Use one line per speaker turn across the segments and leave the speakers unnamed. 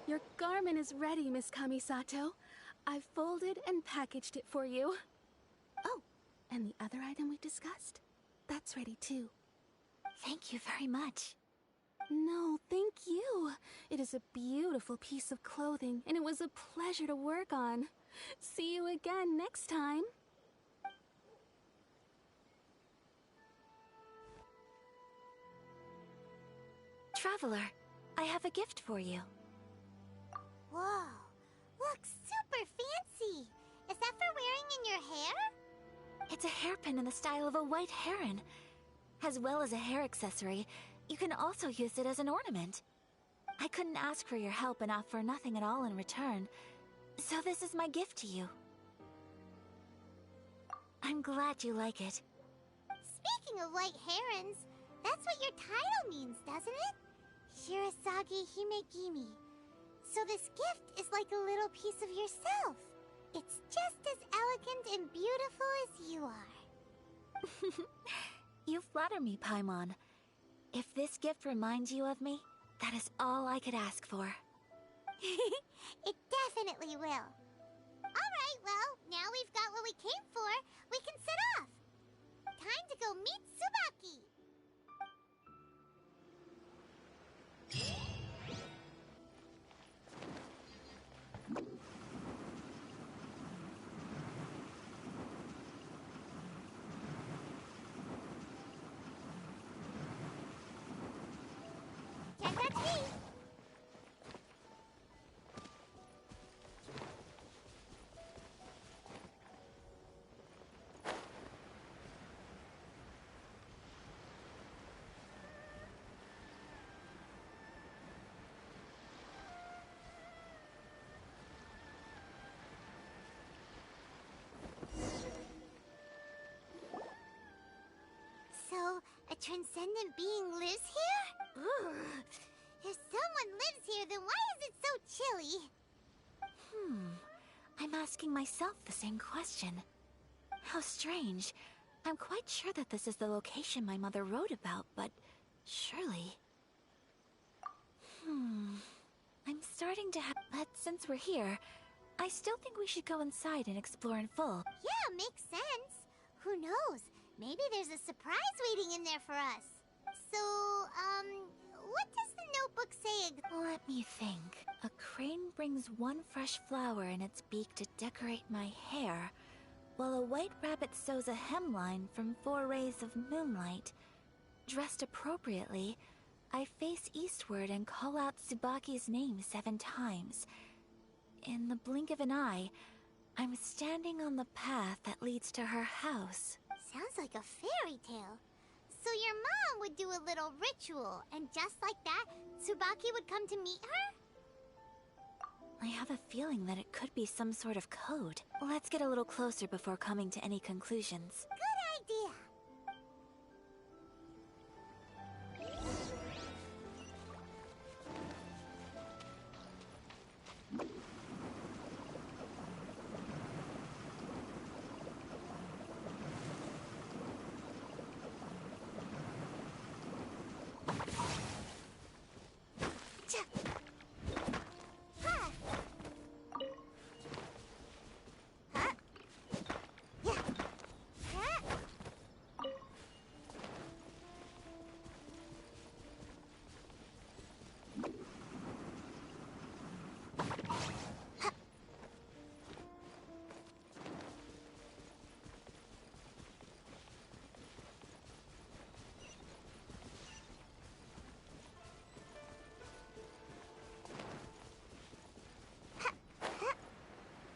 Your garment is ready, Miss Kamisato. I've folded and packaged it for you. Oh, and the other item we discussed? That's ready too.
Thank you very much.
No, thank you. It is a beautiful piece of clothing, and it was a pleasure to work on. See you again next time.
Traveler, I have a gift for you.
Whoa, looks super fancy. Is that for wearing in your hair?
It's a hairpin in the style of a white heron. As well as a hair accessory, you can also use it as an ornament. I couldn't ask for your help and offer nothing at all in return, so this is my gift to you. I'm glad you like it.
Speaking of white herons, that's what your title means, doesn't it? Shirasagi Himegimi. So this gift is like a little piece of yourself. It's just as elegant and beautiful as you are.
You flatter me, Paimon. If this gift reminds you of me, that is all I could ask for.
It definitely will. Alright, well, now we've got what we came for, we can set off. Time to go meet Tsubaki. Can't touch me. So, a transcendent being lives here? Ugh. If someone lives here, then why is it so chilly?
I'm asking myself the same question. How strange. I'm quite sure that this is the location my mother wrote about, but surely... I'm starting to have... But since we're here, I still think we should go inside and explore in full.
Yeah, makes sense. Who knows? Maybe there's a surprise waiting in there for us. So, what does the notebook say?
Let me think. A crane brings one fresh flower in its beak to decorate my hair, while a white rabbit sews a hemline from 4 rays of moonlight. Dressed appropriately, I face eastward and call out Tsubaki's name 7 times. In the blink of an eye, I'm standing on the path that leads to her house.
Sounds like a fairy tale. So your mom would do a little ritual, and just like that, Tsubaki would come to meet her?
I have a feeling that it could be some sort of code. Let's get a little closer before coming to any conclusions.
Good idea.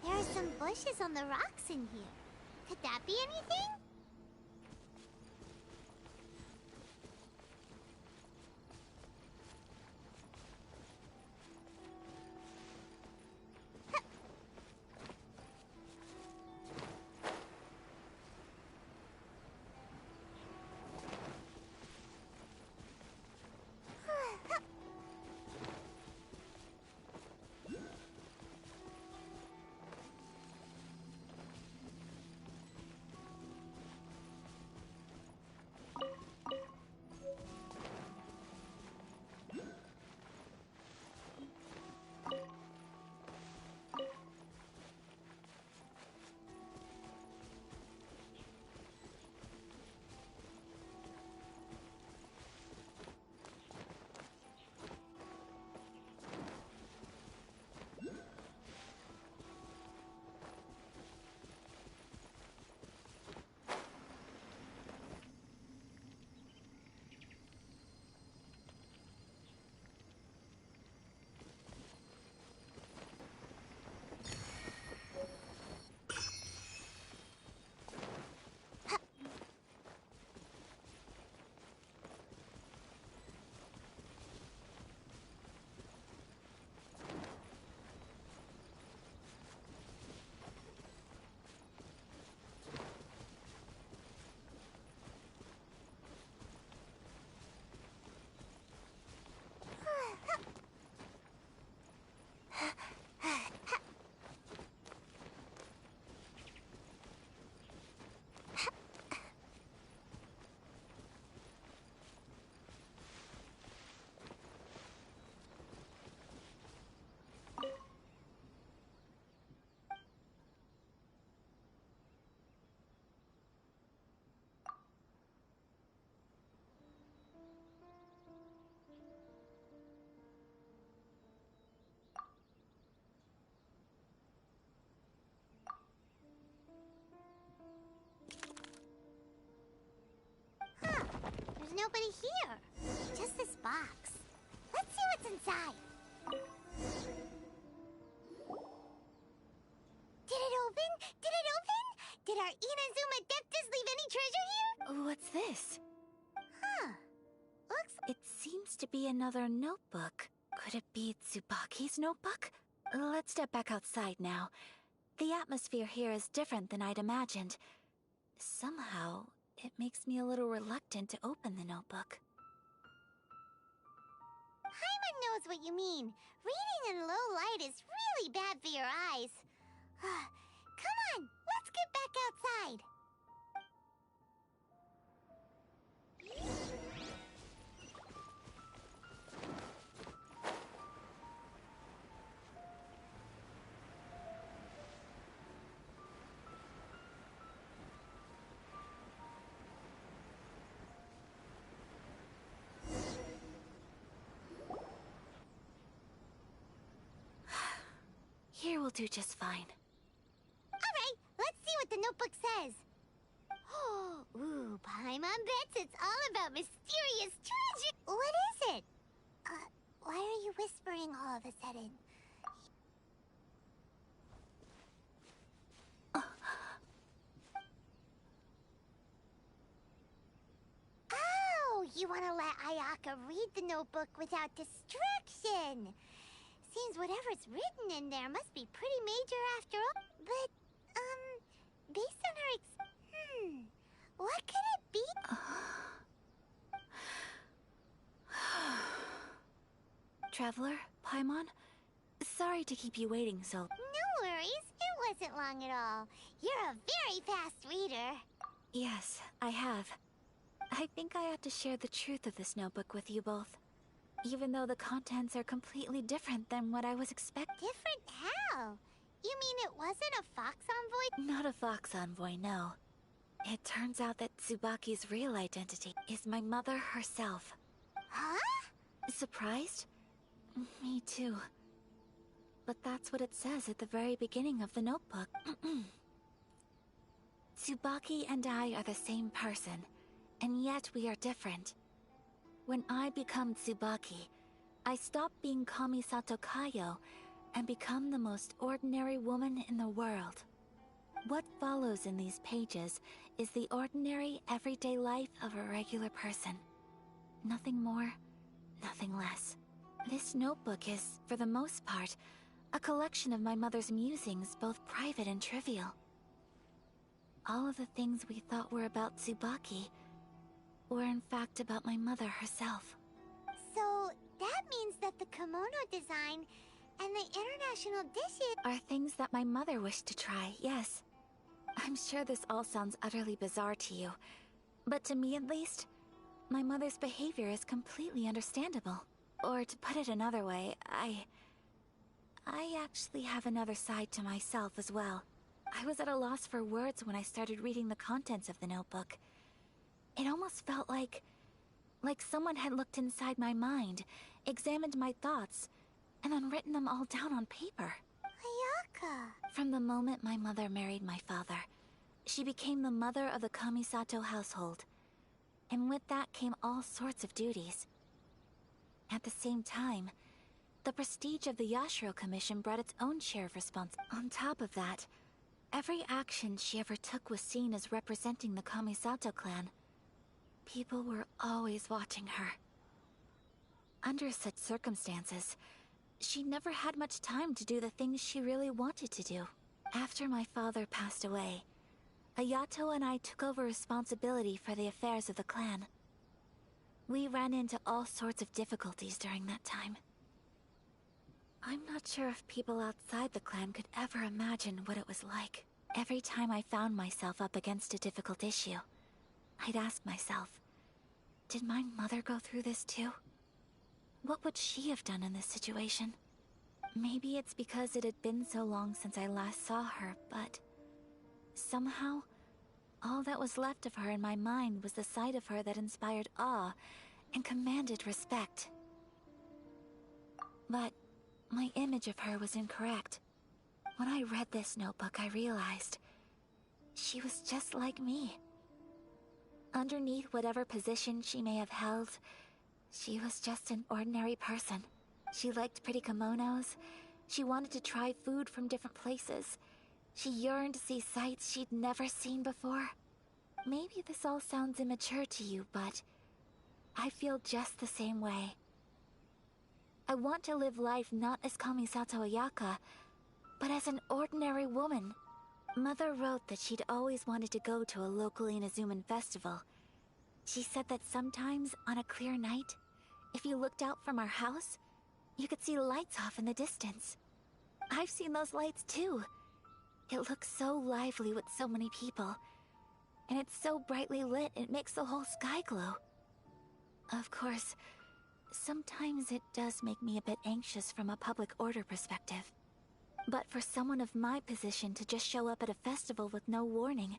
There are some bushes on the rocks in here. Could that be anything? there's nobody here. Just this box. Let's see what's inside. Did it open? Did it open? Did our Inazuma Adeptus leave any treasure here?
What's this?
Huh. Looks...
It seems to be another notebook. Could it be Tsubaki's notebook? Let's step back outside now. The atmosphere here is different than I'd imagined. Somehow, it makes me a little reluctant to open the notebook.
Paimon knows what you mean. Reading in low light is really bad for your eyes. Come on, let's get back outside.
Here will do just fine.
Alright, let's see what the notebook says. Ooh, Paimon bets it's all about mysterious treasure. What is it? Why are you whispering all of a sudden? Oh, you want to let Ayaka read the notebook without distraction. Seems whatever's written in there must be pretty major after all. But, based on her what could it be?
Traveler, Paimon? Sorry to keep you waiting so...
No worries, it wasn't long at all. You're a very fast reader.
Yes, I have. I think I ought to share the truth of this notebook with you both. Even though the contents are completely different than what I was expecting.
Different how? You mean it wasn't a fox envoy?
Not a fox envoy, no. It turns out that Tsubaki's real identity is my mother herself.
Huh?
Surprised? Me too. But that's what it says at the very beginning of the notebook. Tsubaki and I are the same person, and yet we are different. When I become Tsubaki, I stop being Kamisato Kayo and become the most ordinary woman in the world. What follows in these pages is the ordinary, everyday life of a regular person. Nothing more, nothing less. This notebook is, for the most part, a collection of my mother's musings, both private and trivial. All of the things we thought were about Tsubaki were in fact about my mother herself.
So, that means that the kimono design and the international dishes
are things that my mother wished to try, yes. I'm sure this all sounds utterly bizarre to you, but to me at least, my mother's behavior is completely understandable. Or to put it another way, I actually have another side to myself as well. I was at a loss for words when I started reading the contents of the notebook. It almost felt like someone had looked inside my mind, examined my thoughts, and then written them all down on paper.
Ayaka.
From the moment my mother married my father, she became the mother of the Kamisato household. And with that came all sorts of duties. At the same time, the prestige of the Yashiro Commission brought its own share of responsibility. On top of that, every action she ever took was seen as representing the Kamisato clan. People were always watching her. Under such circumstances, she never had much time to do the things she really wanted to do. After my father passed away, Ayato and I took over responsibility for the affairs of the clan. We ran into all sorts of difficulties during that time. I'm not sure if people outside the clan could ever imagine what it was like. Every time I found myself up against a difficult issue, I'd ask myself, did my mother go through this too? What would she have done in this situation? Maybe it's because it had been so long since I last saw her, but somehow, all that was left of her in my mind was the side of her that inspired awe and commanded respect. But my image of her was incorrect. When I read this notebook, I realized she was just like me. Underneath whatever position she may have held, she was just an ordinary person. She liked pretty kimonos. She wanted to try food from different places. She yearned to see sights she'd never seen before. Maybe this all sounds immature to you, but I feel just the same way. I want to live life not as Kamisato Ayaka, but as an ordinary woman. Mother wrote that she'd always wanted to go to a local Inazuman festival. She said that sometimes, on a clear night, if you looked out from our house, you could see lights off in the distance. I've seen those lights too. It looks so lively with so many people. And it's so brightly lit, it makes the whole sky glow. Of course, sometimes it does make me a bit anxious from a public order perspective. But for someone of my position to just show up at a festival with no warning,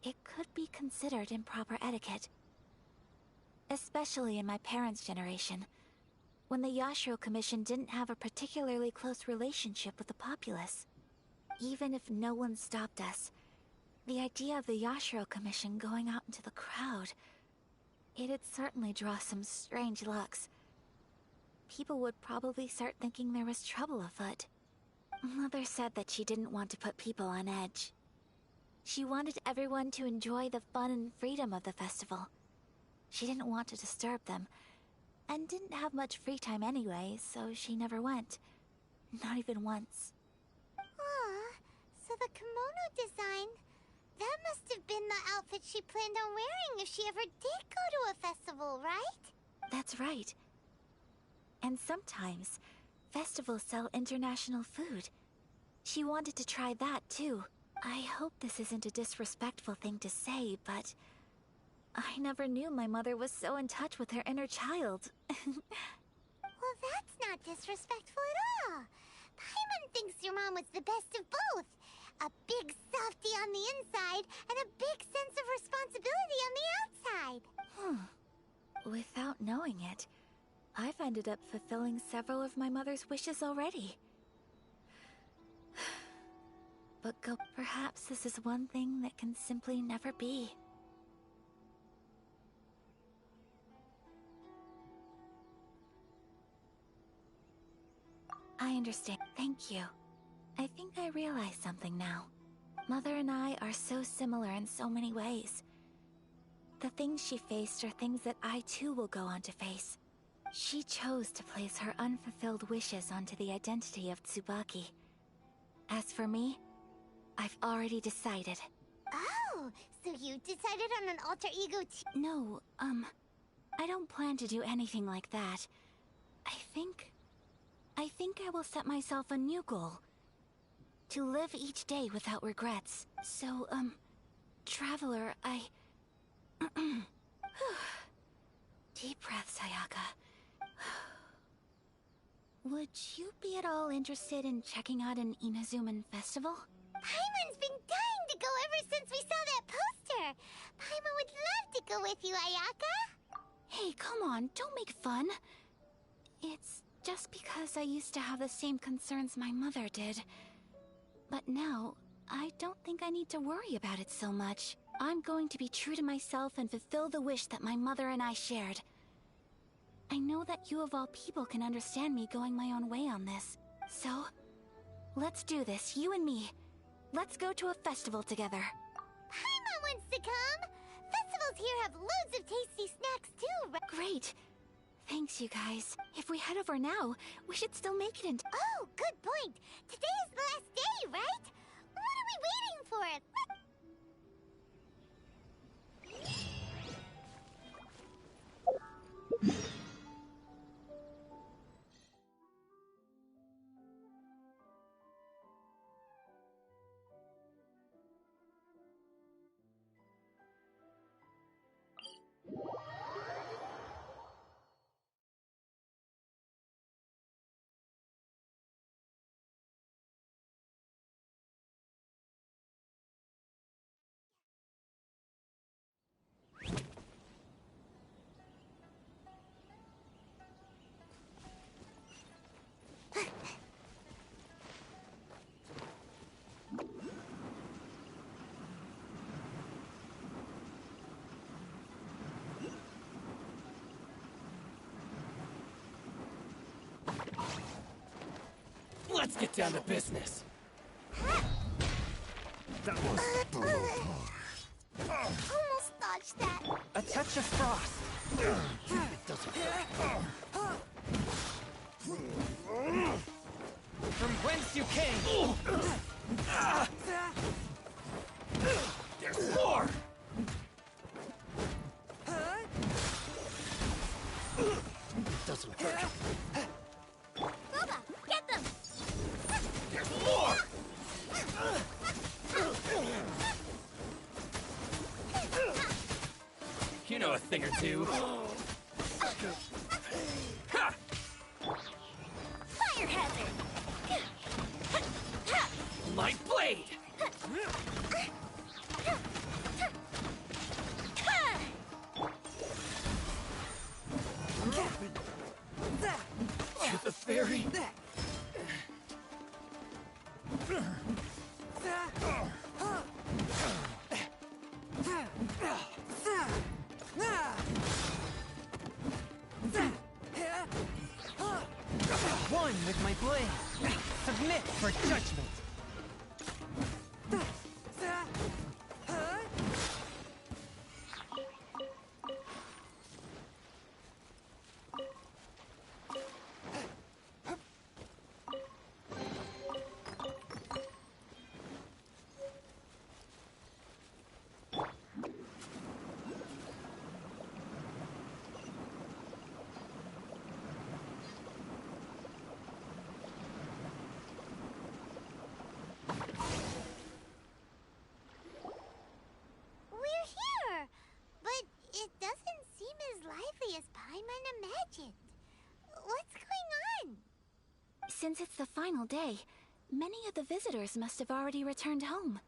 it could be considered improper etiquette. Especially in my parents' generation, when the Yashiro Commission didn't have a particularly close relationship with the populace. Even if no one stopped us, the idea of the Yashiro Commission going out into the crowd, it'd certainly draw some strange looks. People would probably start thinking there was trouble afoot. Mother said that she didn't want to put people on edge. She wanted everyone to enjoy the fun and freedom of the festival. She didn't want to disturb them, and didn't have much free time anyway, so she never went. Not even once.
Aw, so the kimono design, that must have been the outfit she planned on wearing if she ever did go to a festival, right?
That's right. And sometimes, festivals sell international food. She wanted to try that too. I hope this isn't a disrespectful thing to say, but I never knew my mother was so in touch with her inner child.
Well, that's not disrespectful at all. Paimon thinks your mom was the best of both. A big softie on the inside and a big sense of responsibility on the outside.
Without knowing it, I've ended up fulfilling several of my mother's wishes already. But perhaps this is one thing that can simply never be. I understand. Thank you. I think I realize something now. Mother and I are so similar in so many ways. The things she faced are things that I too will go on to face. She chose to place her unfulfilled wishes onto the identity of Tsubaki. As for me, I've already decided.
Oh, so you decided on an alter ego too?
No, I don't plan to do anything like that. I think I will set myself a new goal. To live each day without regrets. So, Traveler, Deep breaths, Ayaka. Would you be at all interested in checking out an Inazuman festival?
Paimon's been dying to go ever since we saw that poster. Paimon would love to go with you, Ayaka.
Hey, come on, don't make fun. It's just because I used to have the same concerns my mother did. But now, I don't think I need to worry about it so much. I'm going to be true to myself and fulfill the wish that my mother and I shared. I know that you of all people can understand me going my own way on this. So, let's do this, you and me. Let's go to a festival together.
Paimon wants to come. Festivals here have loads of tasty snacks too, right?
Great. Thanks, you guys. If we head over now, we should still make it in.
Oh, good point. Today is the last day, right? What are we waiting for?
Let's get down to business.
That was
Almost dodged that.
A touch of frost.
it doesn't hurt.
From whence you came. There's more.
It doesn't hurt.
Boba, get them!
There's more. You know a thing or two. Ha!
Fire hazard!
My blade. You're the fairy. One with my blade. Submit for judgment.
We're here! But it doesn't seem as lively as Paimon imagined. What's going on?
Since it's the final day, many of the visitors must have already returned home.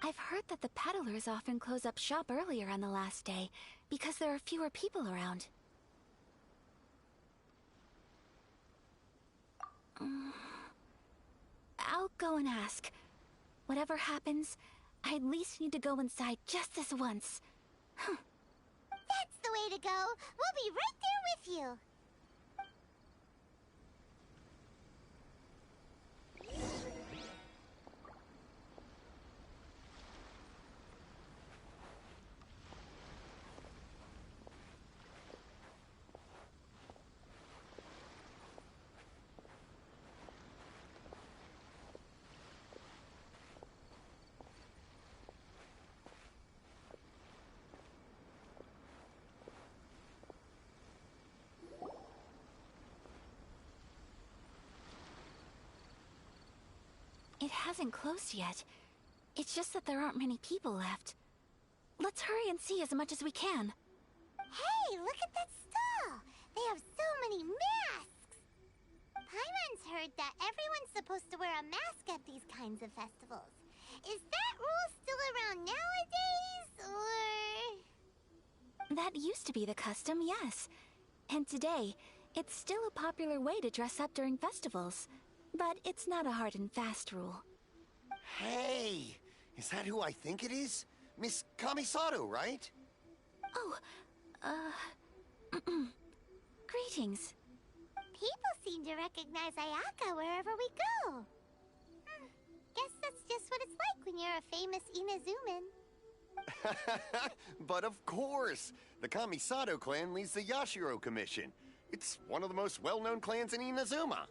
I've heard that the peddlers often close up shop earlier on the last day because there are fewer people around. I'll go and ask. Whatever happens, I at least need to go inside just this once.
That's the way to go. We'll be right there with you.
It hasn't closed yet. It's just that there aren't many people left. Let's hurry and see as much as we can.
Hey, look at that stall! They have so many masks! Paimon's heard that everyone's supposed to wear a mask at these kinds of festivals. Is that rule still around nowadays, or...?
That used to be the custom, yes. And today, it's still a popular way to dress up during festivals. But it's not a hard and fast rule.
Hey! Is that who I think it is? Miss Kamisato, right?
Oh, greetings.
People seem to recognize Ayaka wherever we go. Guess that's just what it's like when you're a famous Inazuman.
But of course! The Kamisato clan leads the Yashiro Commission. It's one of the most well-known clans in Inazuma.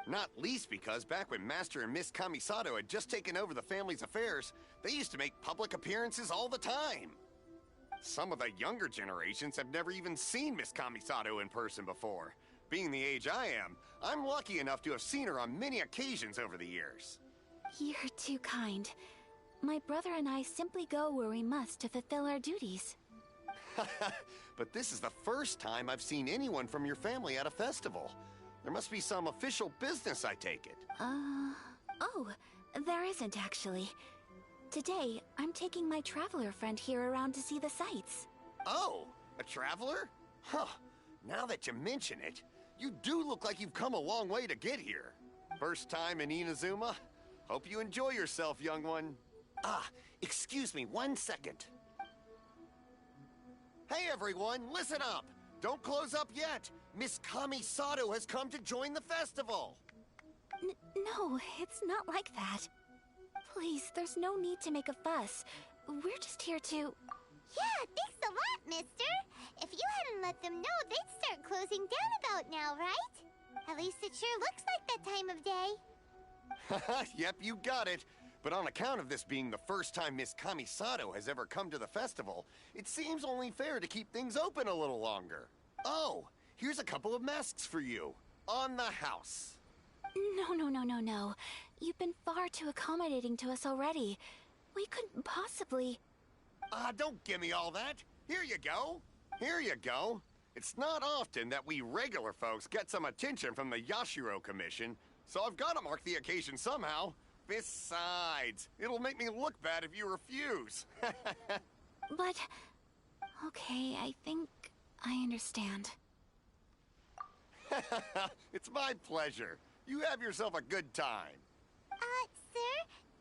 Not least because back when Master and Miss Kamisato had just taken over the family's affairs, they used to make public appearances all the time. Some of the younger generations have never even seen Miss Kamisato in person before. Being the age I am, I'm lucky enough to have seen her on many occasions over the years.
You're too kind. My brother and I simply go where we must to fulfill our duties.
But this is the first time I've seen anyone from your family at a festival. There must be some official business, I take it.
Oh, there isn't actually. Today, I'm taking my traveler friend here around to see the sights.
Oh, a traveler? Huh. Now that you mention it, you do look like you've come a long way to get here. First time in Inazuma? Hope you enjoy yourself, young one. Ah, excuse me 1 second. Hey everyone, listen up! Don't close up yet! Miss Kamisato has come to join the festival!
No, it's not like that. Please, there's no need to make a fuss. We're just here to...
Yeah, thanks a lot, mister. If you hadn't let them know, they'd start closing down about now, right? At least it sure looks like that time of day.
Yep, you got it. But on account of this being the first time Miss Kamisato has ever come to the festival, it seems only fair to keep things open a little longer. Oh, here's a couple of masks for you. On the house.
No. You've been far too accommodating to us already. We couldn't possibly...
Don't give me all that. Here you go. Here you go. It's not often that we regular folks get some attention from the Yashiro Commission, so I've got to mark the occasion somehow. Besides, it'll make me look bad if you refuse.
But... Okay, I think I understand.
It's my pleasure. You have yourself a good time.
Sir,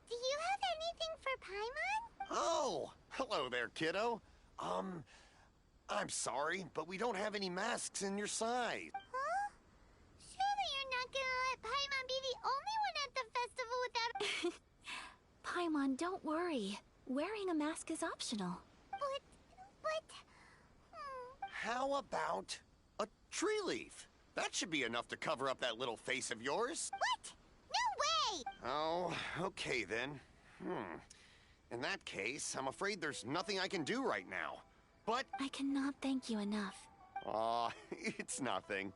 do you have anything for Paimon?
Oh, hello there, kiddo. I'm sorry, but we don't have any masks in your size.
Huh? Surely you're not gonna let Paimon be the only one at the festival without a...
Paimon, don't worry. Wearing a mask is optional.
How about a tree leaf? That should be enough to cover up that little face of yours.
What? No way!
Oh, okay then. In that case, I'm afraid there's nothing I can do right now. But...
I cannot thank you enough.
Aw, it's nothing.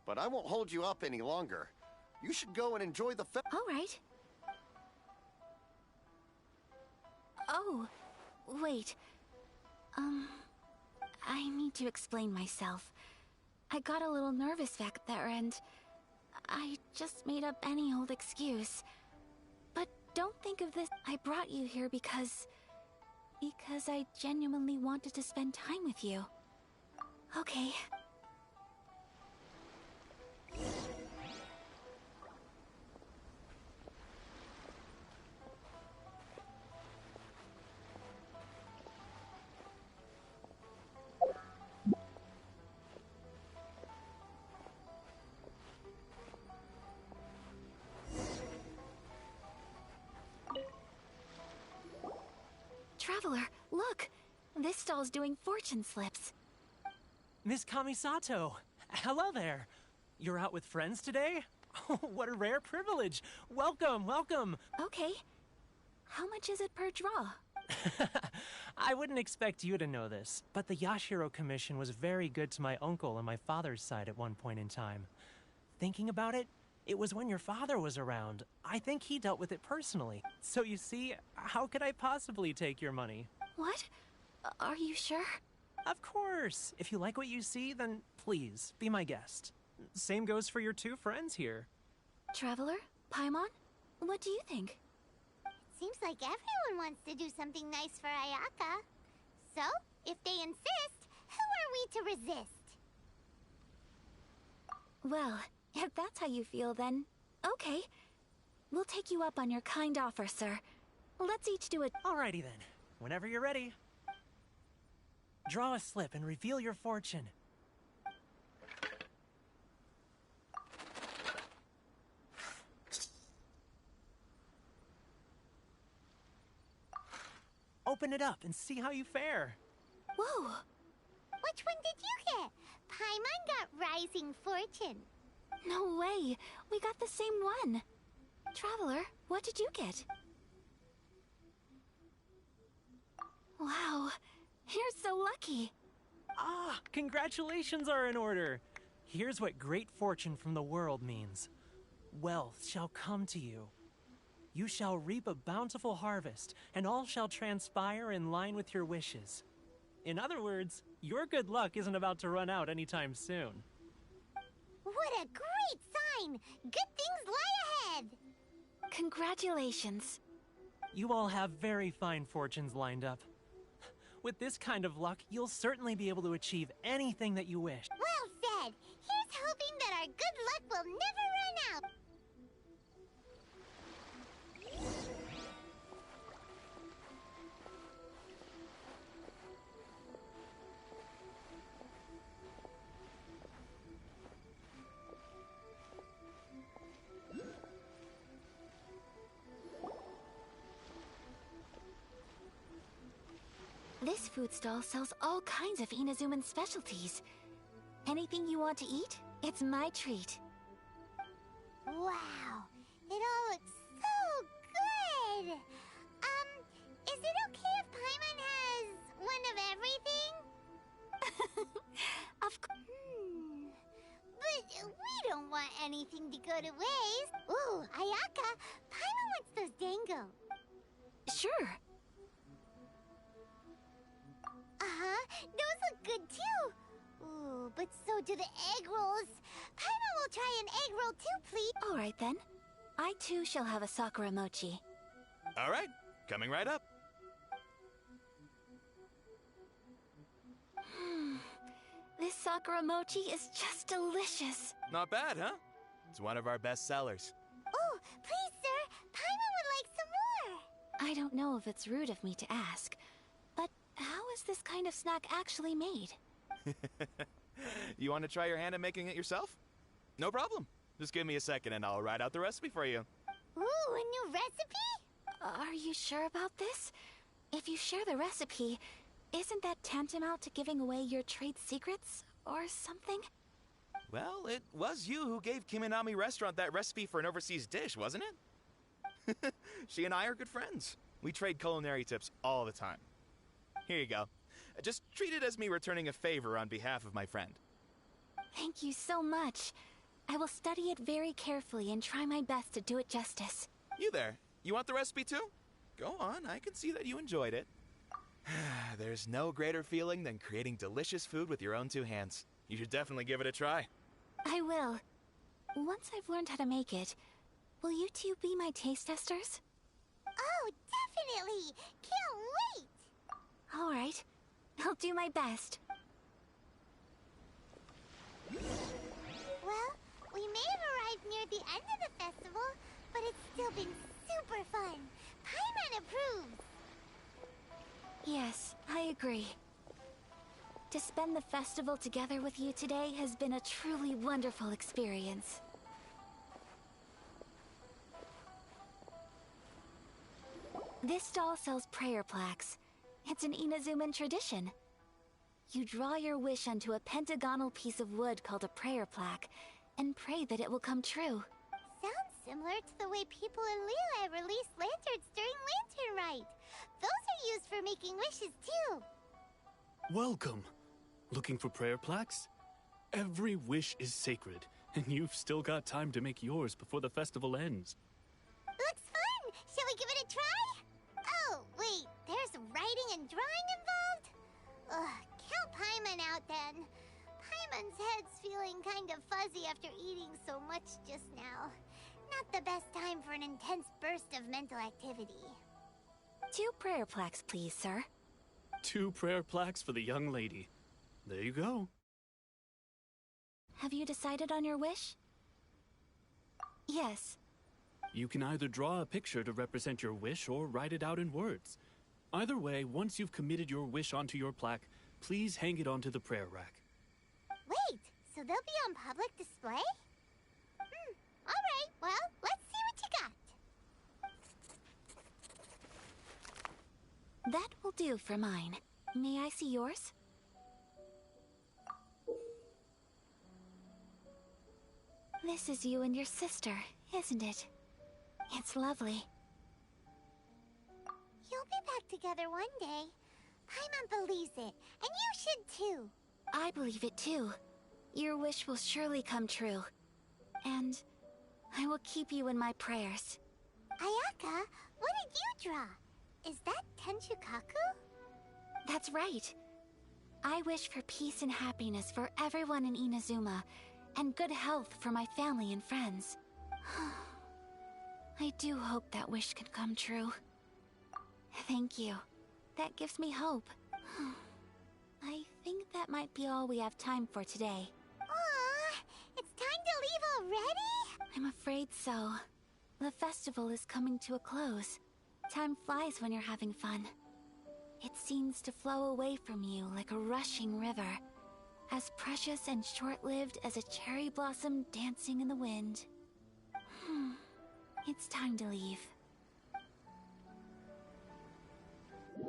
But I won't hold you up any longer. You should go and enjoy the
All right. Oh, wait. I need to explain myself. I got a little nervous back there and I just made up any old excuse. But don't think of this. I brought you here because I genuinely wanted to spend time with you. Okay. Traveler, look! This stall's doing fortune slips.
Miss Kamisato, hello there. You're out with friends today? Oh, what a rare privilege. Welcome, welcome.
Okay. How much is it per draw?
I wouldn't expect you to know this, but the Yashiro Commission was very good to my uncle on my father's side at one point in time. Thinking about it, it was when your father was around. I think he dealt with it personally. So you see, how could I possibly take your money?
What? Are you sure?
Of course. If you like what you see, then please, be my guest. Same goes for your two friends here.
Traveler? Paimon? What do you think?
Seems like everyone wants to do something nice for Ayaka. So, if they insist, who are we to resist?
Well, if that's how you feel, then okay. We'll take you up on your kind offer, sir. Let's each do it.
Alrighty then. Whenever you're ready. Draw a slip and reveal your fortune. Open it up and see how you fare.
Whoa!
Which one did you get? Paimon got Rising Fortune.
No way! We got the same one! Traveler, what did you get? Wow, you're so lucky!
Ah, congratulations are in order. Here's what great fortune from the world means. Wealth shall come to you. You shall reap a bountiful harvest, and all shall transpire in line with your wishes. In other words, your good luck isn't about to run out anytime soon.
What a great sign! Good things lie ahead!
Congratulations.
You all have very fine fortunes lined up. With this kind of luck, you'll certainly be able to achieve anything that you wish.
Well said! Here's hoping that our good luck will never run out!
food stall sells all kinds of Inazuman specialties. Anything you want to eat, it's my treat.
Wow, it all looks so good! Is it okay if Paimon has one of everything?
Of course.
But we don't want anything to go to waste. Ooh, Ayaka, Paimon wants those dango.
Sure.
Uh-huh, those look good too. Ooh, but so do the egg rolls. Paimon will try an egg roll too, please.
All right then. I too shall have a Sakura mochi.
All right, coming right up.
This Sakura mochi is just delicious.
Not bad, huh? It's one of our best sellers.
Oh, please, sir. Paimon would like some more.
I don't know if it's rude of me to ask, but how is this kind of snack actually made?
You want to try your hand at making it yourself? No problem. Just give me a second and I'll write out the recipe for you.
Ooh, a new recipe?
Are you sure about this? If you share the recipe, isn't that tantamount to giving away your trade secrets or something?
Well, it was you who gave Kiminami Restaurant that recipe for an overseas dish, wasn't it? She and I are good friends. We trade culinary tips all the time. Here you go. Just treat it as me returning a favor on behalf of my friend.
Thank you so much. I will study it very carefully and try my best to do it justice.
You there, you want the recipe too? Go on, I can see that you enjoyed it. There's no greater feeling than creating delicious food with your own two hands. You should definitely give it a try.
I will. Once I've learned how to make it, will you two be my taste testers?
Oh, definitely. Can't wait.
All right. I'll do my best.
Well, we may have arrived near the end of the festival, but it's still been super fun. Paimon approves.
Yes, I agree. To spend the festival together with you today has been a truly wonderful experience. This stall sells prayer plaques. It's an Inazuman tradition. You draw your wish onto a pentagonal piece of wood called a prayer plaque, and pray that it will come true.
Sounds similar to the way people in Liyue release lanterns during Lantern Rite. Those are used for making wishes too.
Welcome. Looking for prayer plaques? Every wish is sacred, and you've still got time to make yours before the festival ends.
Looks fun! Shall we give it a try? Oh, wait, there's writing and drawing involved? Ugh, count Paimon out then. Paimon's head's feeling kind of fuzzy after eating so much just now. Not the best time for an intense burst of mental activity.
2 prayer plaques, please, sir.
2 prayer plaques for the young lady. There you go.
Have you decided on your wish? Yes.
You can either draw a picture to represent your wish or write it out in words. Either way, once you've committed your wish onto your plaque, please hang it onto the prayer rack.
Wait, so they'll be on public display? Alright, well, let's see what you got.
That will do for mine. May I see yours? This is you and your sister, isn't it? It's lovely.
You'll be back together one day. Paimon believes it, and you should too.
I believe it too. Your wish will surely come true. And I will keep you in my prayers.
Ayaka, what did you draw? Is that Tenchukaku?
That's right. I wish for peace and happiness for everyone in Inazuma, and good health for my family and friends. I do hope that wish can come true. Thank you. That gives me hope. I think that might be all we have time for today.
Aw, it's time to leave already?
I'm afraid so. The festival is coming to a close. Time flies when you're having fun. It seems to flow away from you like a rushing river, as precious and short-lived as a cherry blossom dancing in the wind. It's time to leave.
Paimon,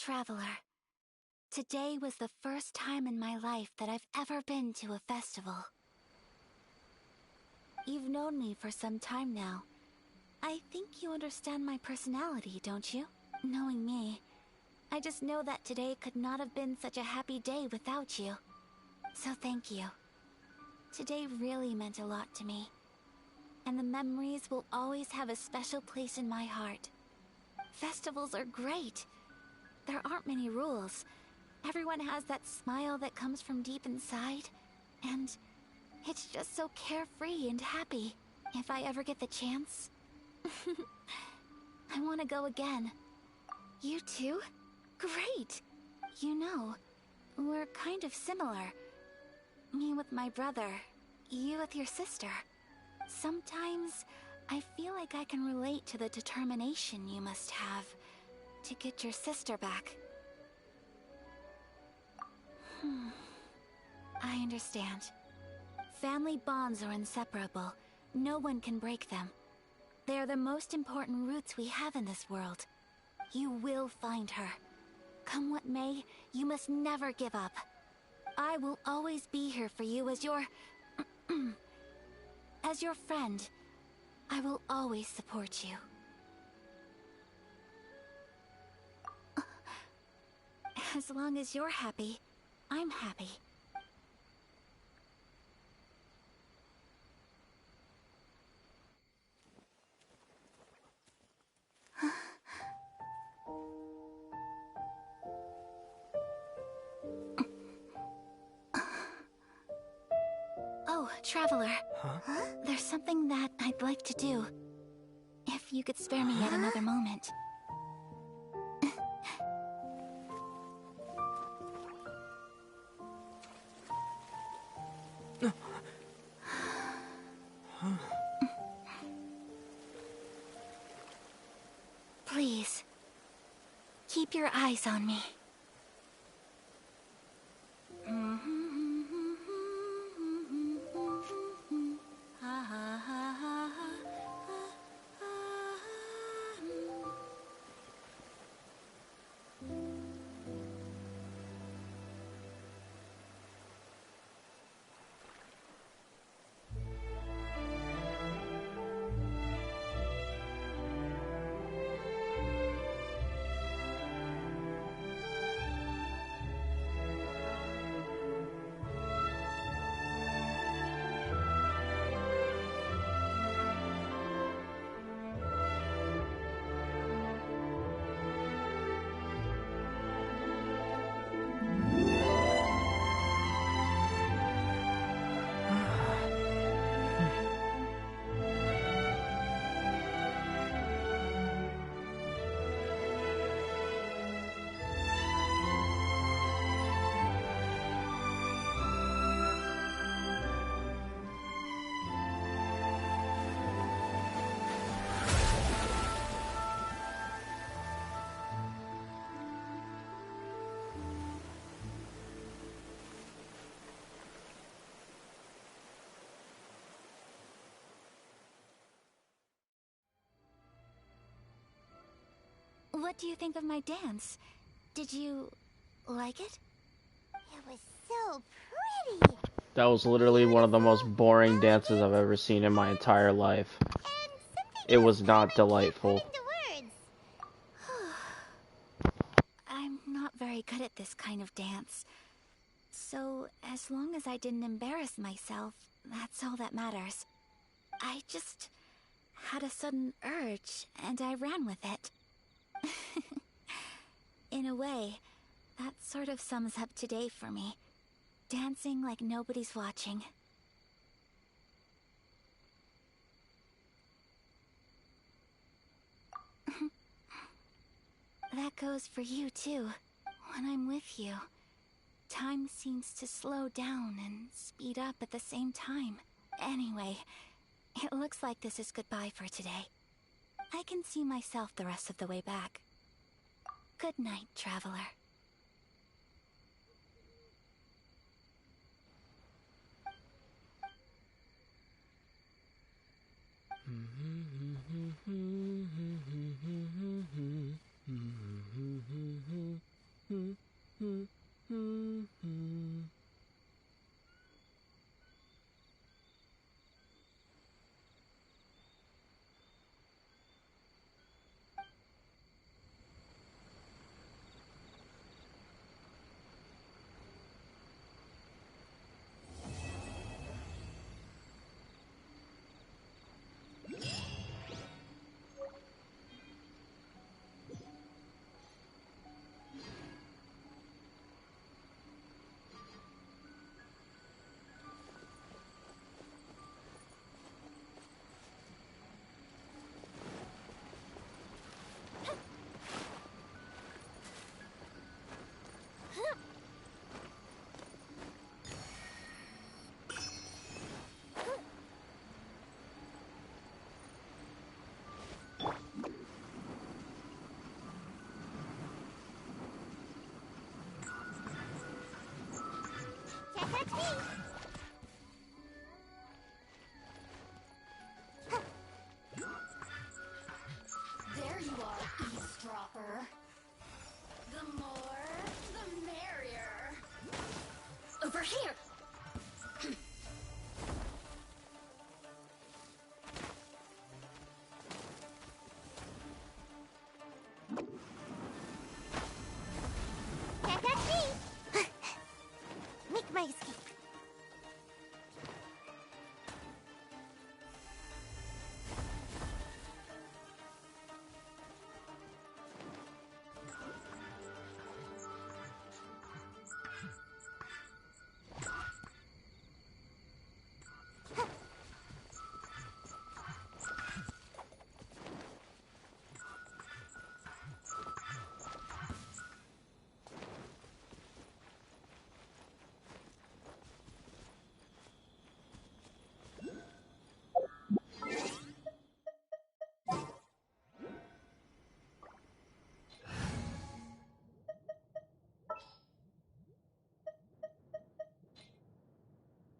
Traveler. Today was the first time in my life that I've ever been to a festival. You've known me for some time now. I think you understand my personality, don't you? Knowing me, I just know that today could not have been such a happy day without you. So thank you. Today really meant a lot to me. And the memories will always have a special place in my heart. Festivals are great. There aren't many rules. Everyone has that smile that comes from deep inside. And it's just so carefree and happy. If I ever get the chance, I want to go again. You too? Great! You know, we're kind of similar. Me with my brother, you with your sister. Sometimes I feel like I can relate to the determination you must have to get your sister back. I understand. Family bonds are inseparable. No one can break them. They are the most important roots we have in this world. You will find her. Come what may, you must never give up. I will always be here for you as your... as your friend. I will always support you. As long as you're happy, I'm happy. Oh, Traveler.
Huh?
There's something that I'd like to do. If you could spare me yet another moment. Please, keep your eyes on me. What do you think of my dance? Did you like it?
It was so pretty.
That was literally one of the most boring dances I've ever seen in my entire life.
And something
It was
else
not
I can't
delightful.
put into words.
I'm not very good at this kind of dance. So, as long as I didn't embarrass myself, that's all that matters. I just had a sudden urge, and I ran with it. In a way, that sort of sums up today for me. Dancing like nobody's watching. That goes for you, too. When I'm with you, time seems to slow down and speed up at the same time. Anyway, it looks like this is goodbye for today. I can see myself the rest of the way back. Good night, Traveler.
here! Can't catch me! Make my escape.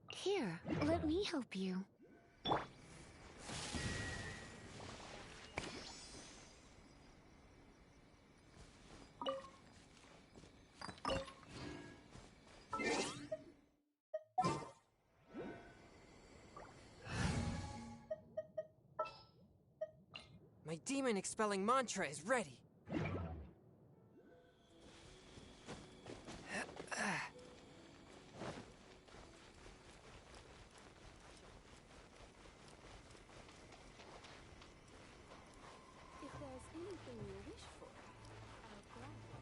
Here, let me help you.
My demon expelling mantra is ready.
If there's anything you wish for, I'll grant it.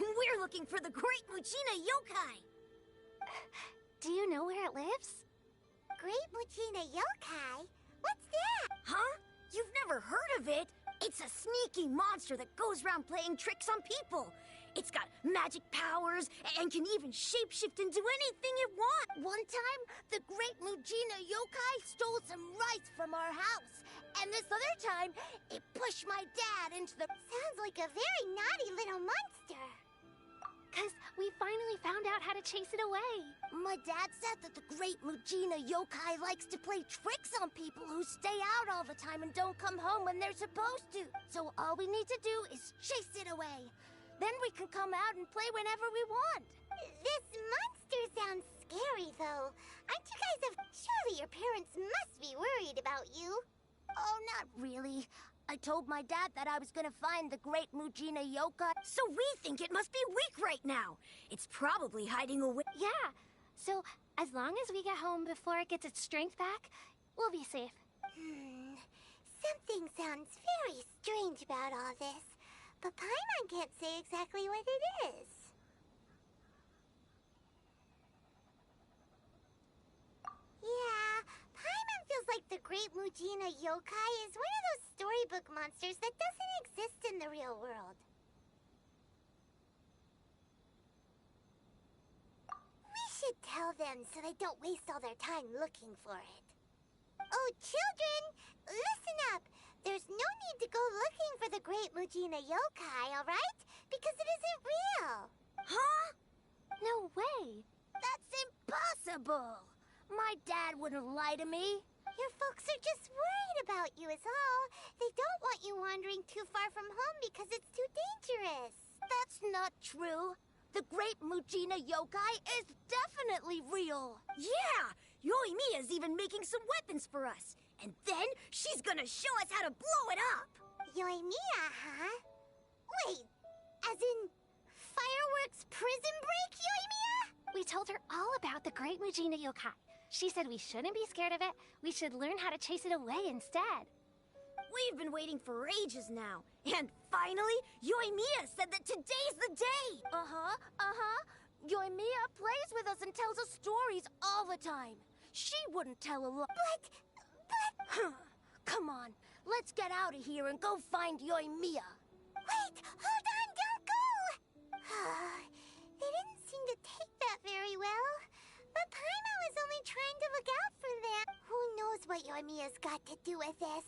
We're looking for the Great Mujina Yokai! Do you know where it lives? Great Mujina Yokai? What's that? Huh? You've never heard of it? It's a sneaky monster that goes around playing tricks on people. It's got magic powers and can even shapeshift into anything it wants. One time, the Great Mujina Yokai stole some rice from our house. And this other time, it pushed my dad into the... Sounds like a very naughty little monster. 'Cause we finally found out how to chase it away. My dad said that the Great Mujina Yokai likes to play tricks on people who stay out all the time and don't come home when they're supposed to. So all we need to do is chase it away. Then we can come out and play whenever we want. This monster sounds scary, though. Aren't you guys Surely your parents must be worried about you. Oh, not really. I told my dad that I was gonna find the Great Mujina Yokai. So we think it must be weak right now. It's probably hiding away.
Yeah, so as long as we get home before it gets its strength back, we'll be safe.
Something sounds very strange about all this, but Paimon can't say exactly what it is. Yeah, Paimon feels like the Great Mujina Yokai is one of those storybook monsters that doesn't exist in the real world. We should tell them so they don't waste all their time looking for it. Oh, children, listen up. There's no need to go looking for the Great Mujina Yokai, alright? Because it isn't real. Huh?
No way.
That's impossible. My dad wouldn't lie to me. Your folks are just worried about you is all. They don't want you wandering too far from home because it's too dangerous. That's not true. The Great Mujina Yokai is definitely real. Yeah! Yoimiya's even making some weapons for us. And then she's gonna show us how to blow it up. Yoimiya, huh? Wait, as in fireworks prison break, Yoimiya?
We told her all about the Great Mujina Yokai. She said we shouldn't be scared of it. We should learn how to chase it away instead.
We've been waiting for ages now. And finally, Yoimiya said that today's the day. Uh-huh.
Yoimiya plays with us and tells us stories all the time. She wouldn't tell a lie. But... Come on, let's get out of here and go find Yoimiya.
Wait! Hold on! Don't go! They didn't seem to take that very well. But Paimon was only trying to look out for them. Who knows what Yoimiya's got to do with this?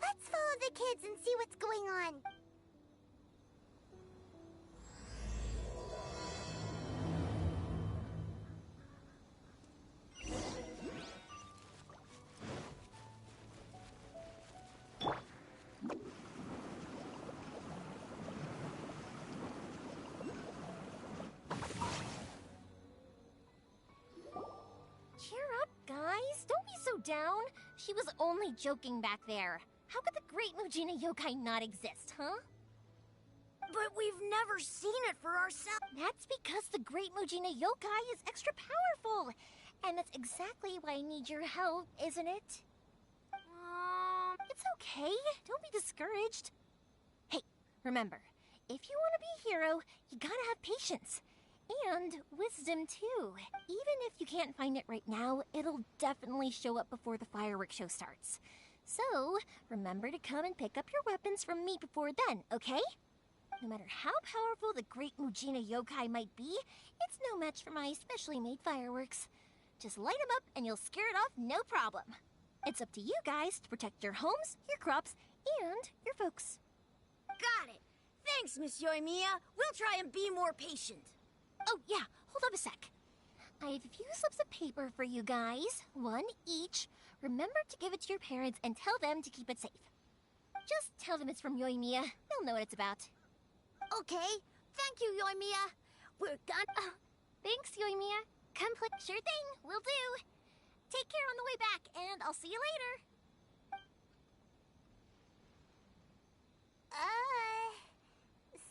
Let's follow the kids and see what's going on.
Cheer up, guys. Don't be so down. She was only joking back there. How could the Great Mujina Yokai not exist, huh?
But we've never seen it for ourselves.
That's because the Great Mujina Yokai is extra powerful. And that's exactly why I need your help, isn't it? It's okay. Don't be discouraged. Hey, remember, if you want to be a hero, you gotta have patience. And wisdom, too. Even if you can't find it right now, it'll definitely show up before the fireworks show starts. So, remember to come and pick up your weapons from me before then, okay? No matter how powerful the Great Mujina Yokai might be, it's no match for my specially made fireworks. Just light them up and you'll scare it off no problem. It's up to you guys to protect your homes, your crops, and your folks.
Got it. Thanks, Miss Yoimiya. We'll try and be more patient.
Oh, yeah, hold up a sec. I have a few slips of paper for you guys, one each. Remember to give it to your parents and tell them to keep it safe. Just tell them it's from Yoimiya. They'll know what it's about.
Okay. Thank you, Yoimiya. We're gone.
Thanks, Yoimiya. Come click. Sure thing. Will do. Take care on the way back, and I'll see you later.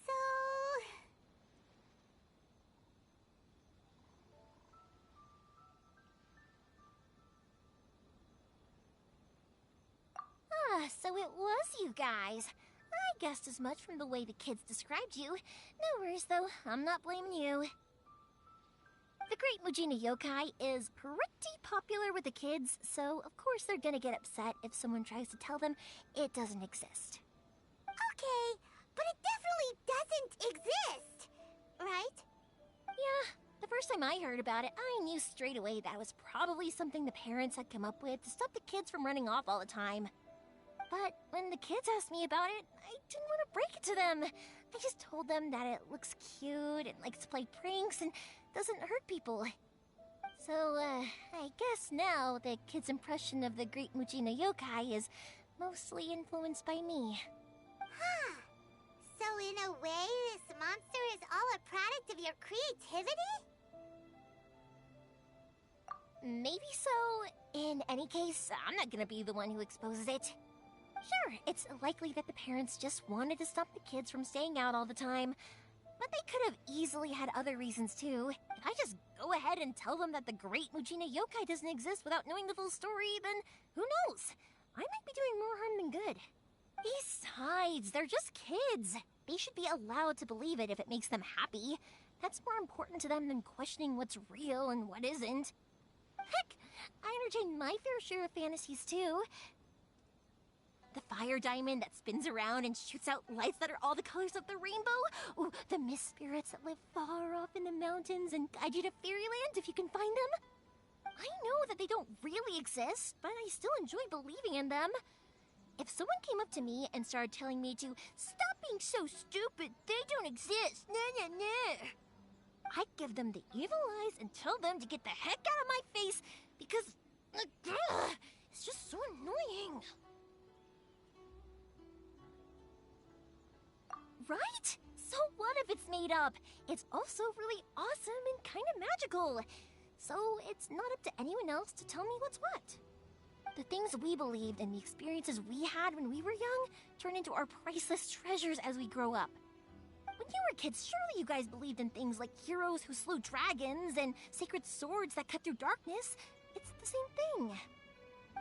So...
So it was you guys. I guessed as much from the way the kids described you. No worries, though. I'm not blaming you. The Great Mujina Yokai is pretty popular with the kids, so of course they're gonna get upset if someone tries to tell them it doesn't exist.
Okay, but it definitely doesn't exist, right?
Yeah, the first time I heard about it, I knew straight away that was probably something the parents had come up with to stop the kids from running off all the time. But when the kids asked me about it, I didn't want to break it to them. I just told them that it looks cute and likes to play pranks and doesn't hurt people. So, I guess now the kids' impression of the Great Mujina Yokai is mostly influenced by me.
Huh. So in a way, this monster is all a product of your creativity?
Maybe so. In any case, I'm not gonna be the one who exposes it. Sure, it's likely that the parents just wanted to stop the kids from staying out all the time. But they could have easily had other reasons too. If I just go ahead and tell them that the Great Mujina Yokai doesn't exist without knowing the full story, then who knows? I might be doing more harm than good. Besides, they're just kids. They should be allowed to believe it if it makes them happy. That's more important to them than questioning what's real and what isn't. Heck, I entertain my fair share of fantasies too. The fire diamond that spins around and shoots out lights that are all the colors of the rainbow. Ooh, the mist spirits that live far off in the mountains and guide you to fairyland if you can find them. I know that they don't really exist, but I still enjoy believing in them. If someone came up to me and started telling me to stop being so stupid, they don't exist, nah. I'd give them the evil eyes and tell them to get the heck out of my face because it's just so annoying. Right? So what if it's made up? It's also really awesome and kind of magical. So it's not up to anyone else to tell me what's what. The things we believed and the experiences we had when we were young turn into our priceless treasures as we grow up. When you were kids, surely you guys believed in things like heroes who slew dragons and sacred swords that cut through darkness. It's the same thing.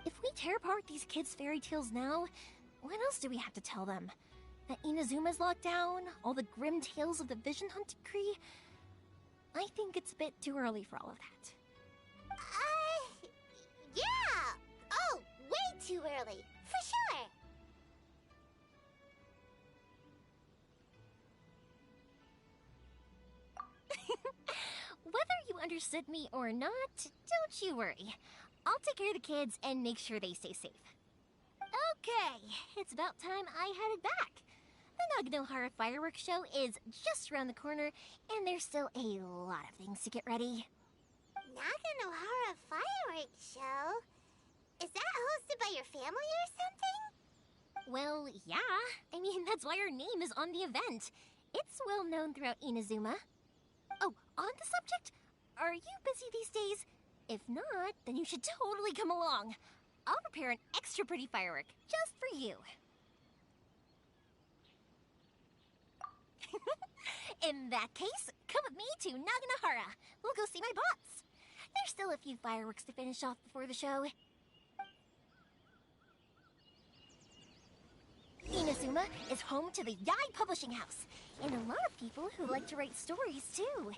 If we tear apart these kids' fairy tales now, what else do we have to tell them? That Inazuma's locked down, all the grim tales of the Vision Hunt decree. I think it's a bit too early for all of that.
Yeah! Oh, way too early, for sure!
Whether you understood me or not, don't you worry. I'll take care of the kids and make sure they stay safe. Okay, it's about time I headed back. The Naganohara fireworks show is just around the corner, and there's still a lot of things to get ready.
Naganohara fireworks show? Is that hosted by your family or something?
Well, yeah. I mean, that's why our name is on the event. It's well known throughout Inazuma. Oh, on the subject, are you busy these days? If not, then you should totally come along. I'll prepare an extra pretty firework just for you. In that case, come with me to Naganohara. We'll go see my boss. There's still a few fireworks to finish off before the show. Inazuma is home to the Yai Publishing House, and a lot of people who like to write stories too.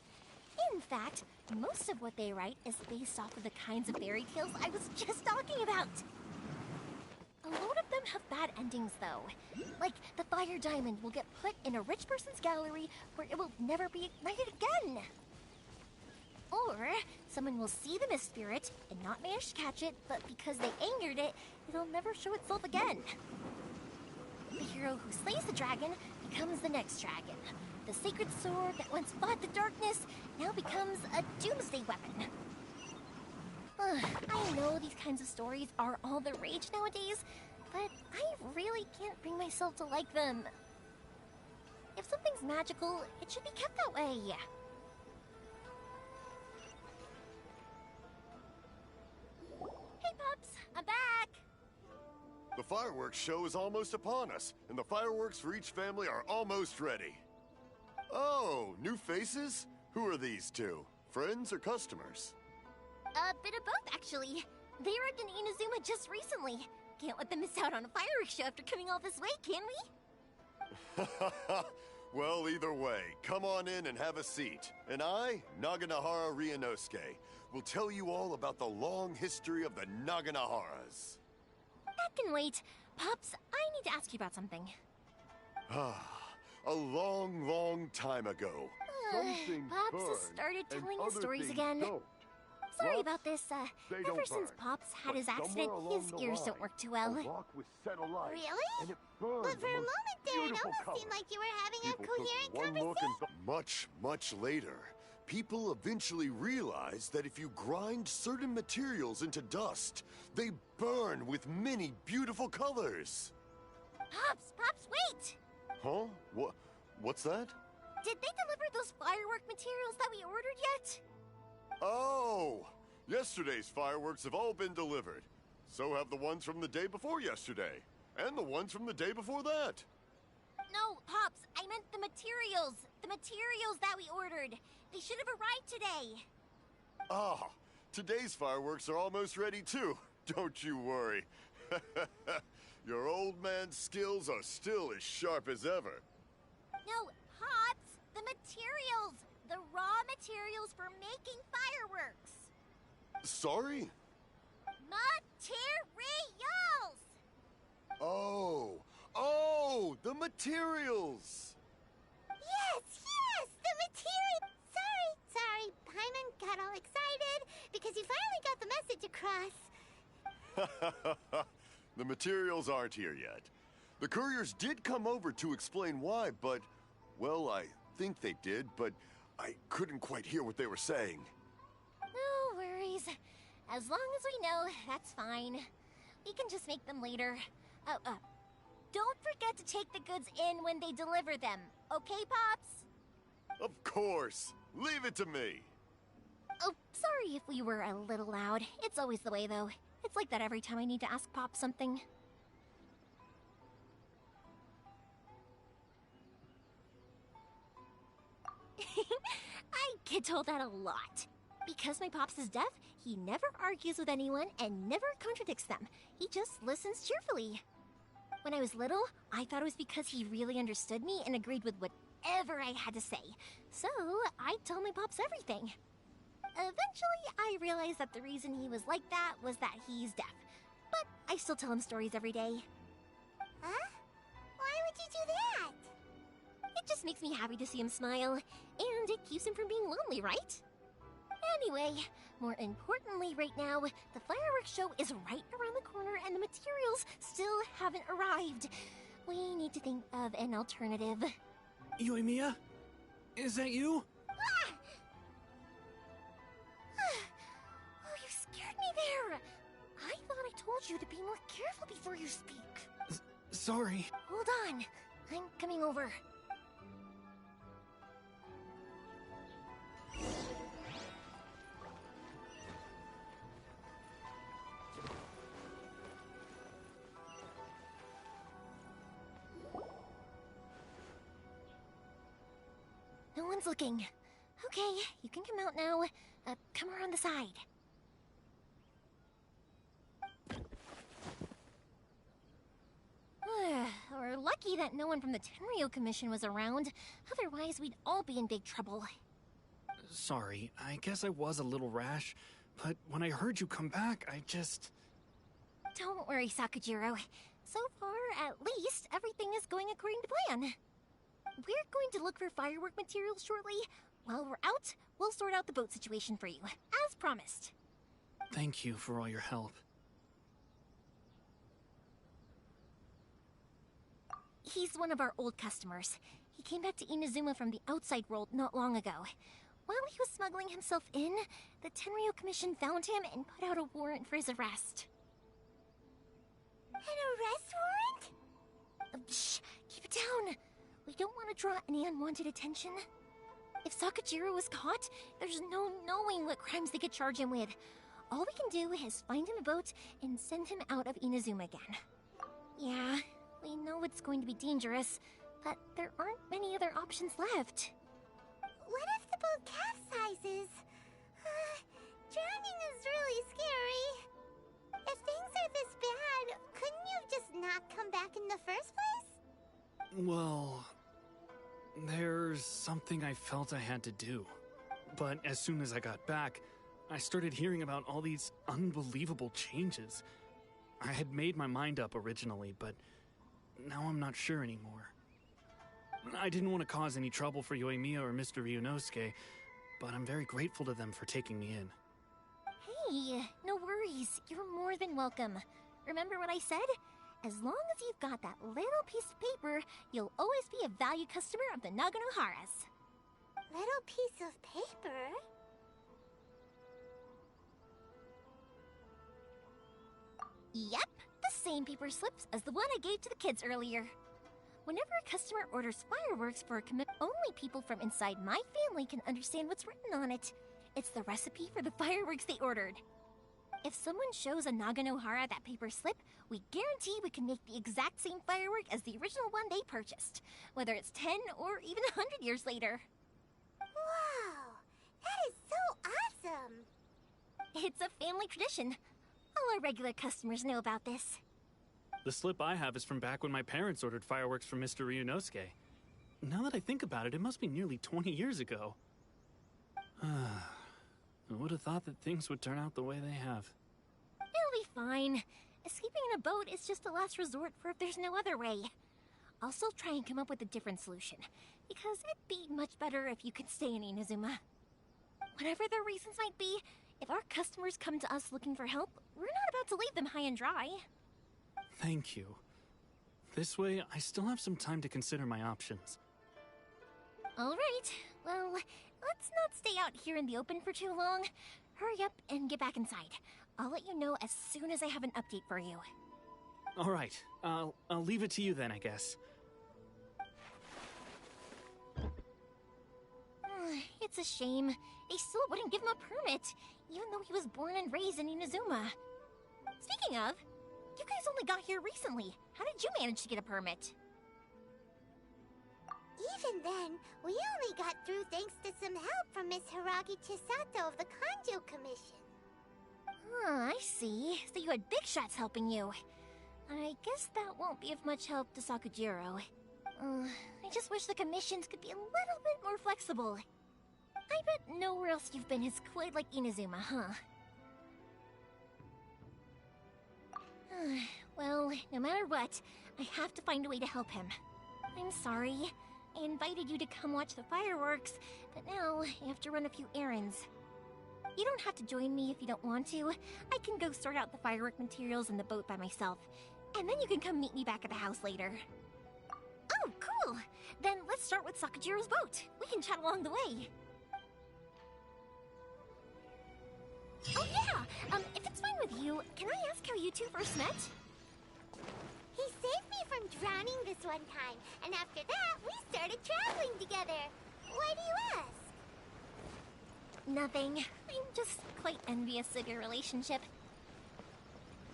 In fact, most of what they write is based off of the kinds of fairy tales I was just talking about. A lot of them have bad endings though. Like, the fire diamond will get put in a rich person's gallery where it will never be ignited again. Or, someone will see the mist spirit and not manage to catch it, but because they angered it, it'll never show itself again. The hero who slays the dragon becomes the next dragon. The sacred sword that once fought the darkness now becomes a doomsday weapon. I know these kinds of stories are all the rage nowadays, but I really can't bring myself to like them. If something's magical, it should be kept that way. Hey, Pups, I'm back!
The fireworks show is almost upon us, and the fireworks for each family are almost ready. Oh, new faces? Who are these two? Friends or customers?
A bit of both, actually. They arrived in Inazuma just recently. Can't let them miss out on a fireworks show after coming all this way, can we?
Well, either way, come on in and have a seat. And I, Naganohara Ryunosuke, will tell you all about the long history of the Naganoharas.
That can wait. Pops, I need to ask you about something.
A long, long time ago.
Pops has started telling his stories again. Sorry about this. Ever since Pops had his accident, his ears don't work too well.
Really? But for a moment there, it almost seemed like you were having a coherent conversation.
Much later, people eventually realized that if you grind certain materials into dust, they burn with many beautiful colors.
Pops, wait!
Huh? What's that?
Did they deliver those firework materials that we ordered yet?
Oh! Yesterday's fireworks have all been delivered. So have the ones from the day before yesterday. And the ones from the day before that.
No, Pops, I meant the materials. The materials that we ordered. They should have arrived today.
Ah, today's fireworks are almost ready too. Don't you worry. Your old man's skills are still as sharp as ever.
No, Pops, the materials. The raw materials for making fireworks.
Sorry?
Materials!
Oh, the materials!
Yes, the material! Sorry, Paimon got all excited because he finally got the message across.
The materials aren't here yet. The couriers did come over to explain why, but, well, I think they did, but I couldn't quite hear what they were saying.
No worries. As long as we know, that's fine. We can just make them later. Don't forget to take the goods in when they deliver them. Okay, Pops?
Of course. Leave it to me.
Oh, sorry if we were a little loud. It's always the way, though. It's like that every time I need to ask Pop something. I get told that a lot. Because my Pops is deaf, he never argues with anyone and never contradicts them. He just listens cheerfully. When I was little, I thought it was because he really understood me and agreed with whatever I had to say. So I told my pops everything. Eventually, I realized that the reason he was like that was that he's deaf. But I still tell him stories every day.
Huh? Why would you do that?
It just makes me happy to see him smile, and it keeps him from being lonely, right? Anyway, more importantly right now, the fireworks show is right around the corner and the materials still haven't arrived. We need to think of an alternative.
Yoimiya? Is that you?
Ah! Oh, you scared me there! I thought I told you to be more careful before you speak.
Sorry.
Hold on. I'm coming over. No one's looking. Okay, you can come out now. Come around the side. We're lucky that no one from the Tenryo Commission was around. Otherwise, we'd all be in big trouble.
Sorry, I guess I was a little rash, but when I heard you come back, I just...
Don't worry, Sakujiro. So far, at least, everything is going according to plan. We're going to look for firework materials shortly. While we're out, we'll sort out the boat situation for you, as promised.
Thank you for all your help.
He's one of our old customers. He came back to Inazuma from the outside world not long ago. While he was smuggling himself in, the Tenryo Commission found him and put out a warrant for his arrest.
An arrest warrant?
Shh! Keep it down! We don't want to draw any unwanted attention. If Sakujiro was caught, there's no knowing what crimes they could charge him with. All we can do is find him a boat and send him out of Inazuma again. Yeah, we know it's going to be dangerous, but there aren't many other options left.
What if the boat capsizes? Drowning is really scary. If things are this bad, couldn't you just not come back in the first place?
Well, there's something I felt I had to do. But as soon as I got back, I started hearing about all these unbelievable changes. I had made my mind up originally, but now I'm not sure anymore. I didn't want to cause any trouble for Yoimiya or Mr. Ryunosuke, but I'm very grateful to them for taking me in.
Hey, no worries. You're more than welcome. Remember what I said? As long as you've got that little piece of paper, you'll always be a valued customer of the Naganoharas.
Little piece of paper?
Yep, the same paper slips as the one I gave to the kids earlier. Whenever a customer orders fireworks for a commitment, only people from inside my family can understand what's written on it. It's the recipe for the fireworks they ordered. If someone shows a Naganohara that paper slip, we guarantee we can make the exact same firework as the original one they purchased, whether it's 10 or even 100 years later.
Wow, that is so awesome!
It's a family tradition. All our regular customers know about this.
The slip I have is from back when my parents ordered fireworks from Mr. Ryunosuke. Now that I think about it, it must be nearly 20 years ago. I would have thought that things would turn out the way they have.
It'll be fine. Escaping in a boat is just a last resort for if there's no other way. I'll still try and come up with a different solution, because it'd be much better if you could stay in Inazuma. Whatever their reasons might be, if our customers come to us looking for help, we're not about to leave them high and dry.
Thank you. This way, I still have some time to consider my options.
All right. Well, let's not stay out here in the open for too long. Hurry up and get back inside. I'll let you know as soon as I have an update for you.
All right. I'll leave it to you then, I guess.
It's a shame. They still wouldn't give him a permit, even though he was born and raised in Inazuma. Speaking of, you guys only got here recently. How did you manage to get a permit?
Even then, we only got through thanks to some help from Miss Hiragi Chisato of the Kanjo Commission.
I see. So you had big shots helping you. I guess that won't be of much help to Sakujiro. I just wish the commissions could be a little bit more flexible. I bet nowhere else you've been is quite like Inazuma, huh? Well, no matter what, I have to find a way to help him. I'm sorry. I invited you to come watch the fireworks, but now I have to run a few errands. You don't have to join me if you don't want to. I can go sort out the firework materials in the boat by myself, and then you can come meet me back at the house later. Oh, cool! Then let's start with Sakajiro's boat. We can chat along the way. Oh yeah! If it's fine with you, can I ask how you two first met?
He saved me from drowning this one time, and after that, we started traveling together. Why do you ask?
Nothing. I'm just quite envious of your relationship.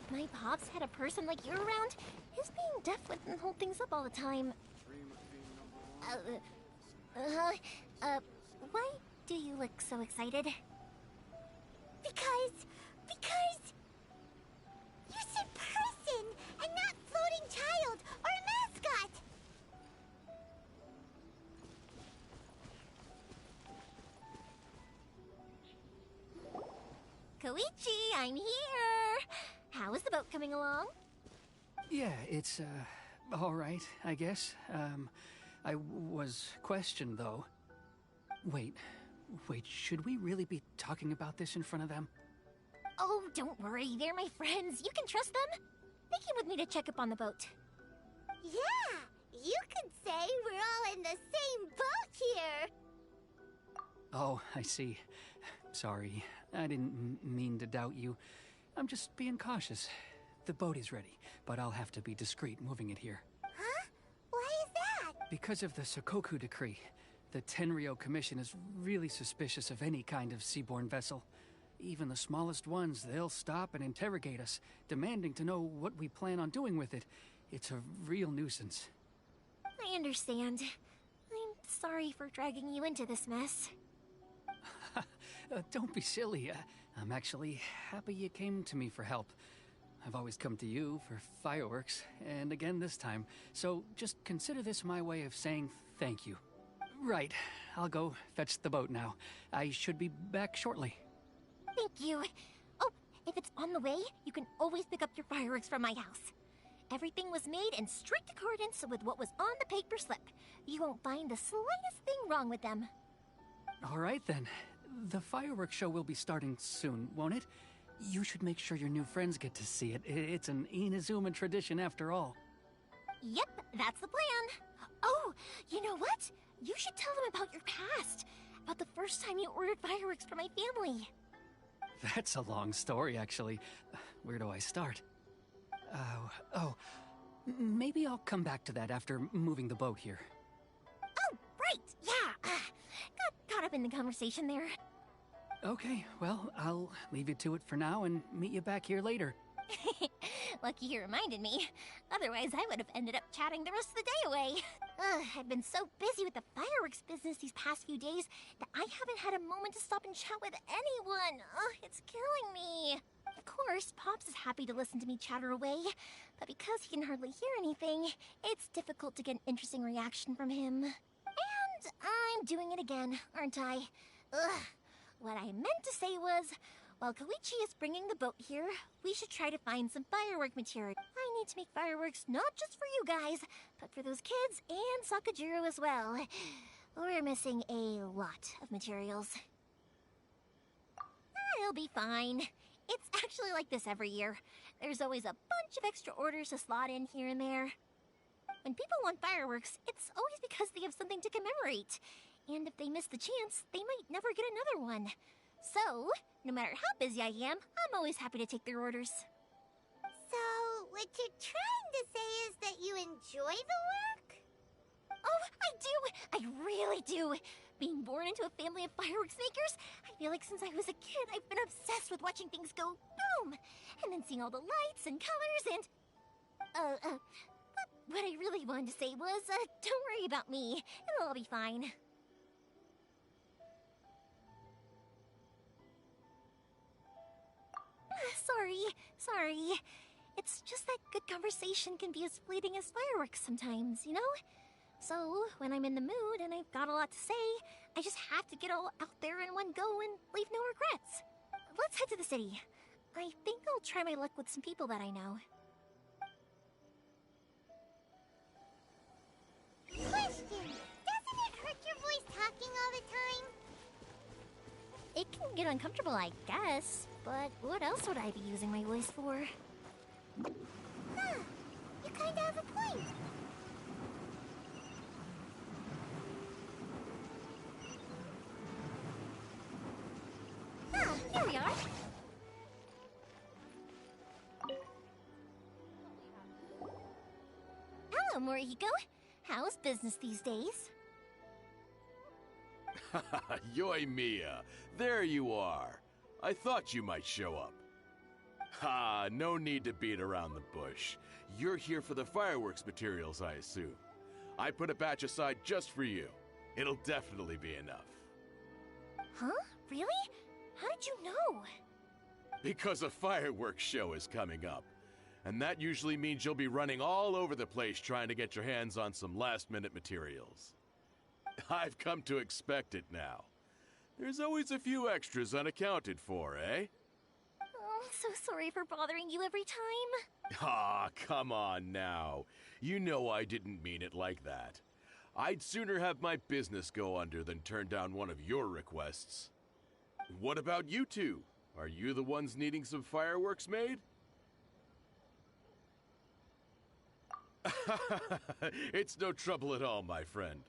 If my pops had a person like you around, his being deaf wouldn't hold things up all the time. Why do you look so excited?
Because you said person and not floating child or mascot.
Koichi, I'm here! How is the boat coming along?
Yeah, it's, alright, I guess. I was questioned, though. Wait, should we really be talking about this in front of them?
Oh, don't worry, they're my friends. You can trust them. They came with me to check up on the boat.
Yeah, you could say we're all in the same boat here.
Oh, I see. Sorry, I didn't mean to doubt you. I'm just being cautious. The boat is ready, but I'll have to be discreet moving it here.
Huh? Why is that?
Because of the Sokoku decree. The Tenryou Commission is really suspicious of any kind of seaborne vessel. Even the smallest ones, they'll stop and interrogate us, demanding to know what we plan on doing with it. It's a real nuisance.
I understand. I'm sorry for dragging you into this mess.
Don't be silly. I'm actually happy you came to me for help. I've always come to you for fireworks, and again this time. So just consider this my way of saying thank you. Right, I'll go fetch the boat now. I should be back shortly.
Thank you. Oh, if it's on the way, you can always pick up your fireworks from my house. Everything was made in strict accordance with what was on the paper slip. You won't find the slightest thing wrong with them.
All right then. The fireworks show will be starting soon, won't it? You should make sure your new friends get to see it. It's an Inazuma tradition after all.
Yep, that's the plan. Oh, you know what? You should tell them about your past. About the first time you ordered fireworks for my family.
That's a long story, actually. Where do I start? Maybe I'll come back to that after moving the boat here.
Oh, right, yeah. Got caught up in the conversation there.
Okay, well, I'll leave you to it for now and meet you back here later.
Lucky you reminded me. Otherwise, I would have ended up chatting the rest of the day away. I've been so busy with the fireworks business these past few days that I haven't had a moment to stop and chat with anyone. It's killing me. Of course, Pops is happy to listen to me chatter away, but because he can hardly hear anything, it's difficult to get an interesting reaction from him. And I'm doing it again, aren't I? What I meant to say was, while Koichi is bringing the boat here, we should try to find some firework material. I need to make fireworks not just for you guys, but for those kids and Sakajiro as well. We're missing a lot of materials. It'll be fine. It's actually like this every year. There's always a bunch of extra orders to slot in here and there. When people want fireworks, it's always because they have something to commemorate. And if they miss the chance, they might never get another one. So, no matter how busy I am, I'm always happy to take their orders.
So, what you're trying to say is that you enjoy the work?
Oh, I do! I really do! Being born into a family of fireworks makers, I feel like since I was a kid, I've been obsessed with watching things go boom! And then seeing all the lights and colors and... But what I really wanted to say was, don't worry about me. It'll all be fine. Sorry. It's just that good conversation can be as fleeting as fireworks sometimes, you know? So, when I'm in the mood and I've got a lot to say, I just have to get all out there in one go and leave no regrets. Let's head to the city. I think I'll try my luck with some people that I know.
Question! Doesn't it hurt your voice talking all the time?
It can get uncomfortable, I guess, but what else would I be using my voice for?
Huh, you kinda have a point.
Ah, here we are. Hello, Morihiko. How's business these days?
Yoimiya, there you are. I thought you might show up. Ha, no need to beat around the bush. You're here for the fireworks materials, I assume. I put a batch aside just for you. It'll definitely be enough.
Huh? Really? How did you know?
Because a fireworks show is coming up. And that usually means you'll be running all over the place trying to get your hands on some last-minute materials. I've come to expect it now. There's always a few extras unaccounted for, eh?
Oh, I'm so sorry for bothering you every time.
Ah, come on now. You know I didn't mean it like that. I'd sooner have my business go under than turn down one of your requests. What about you two? Are you the ones needing some fireworks made? It's no trouble at all, my friend.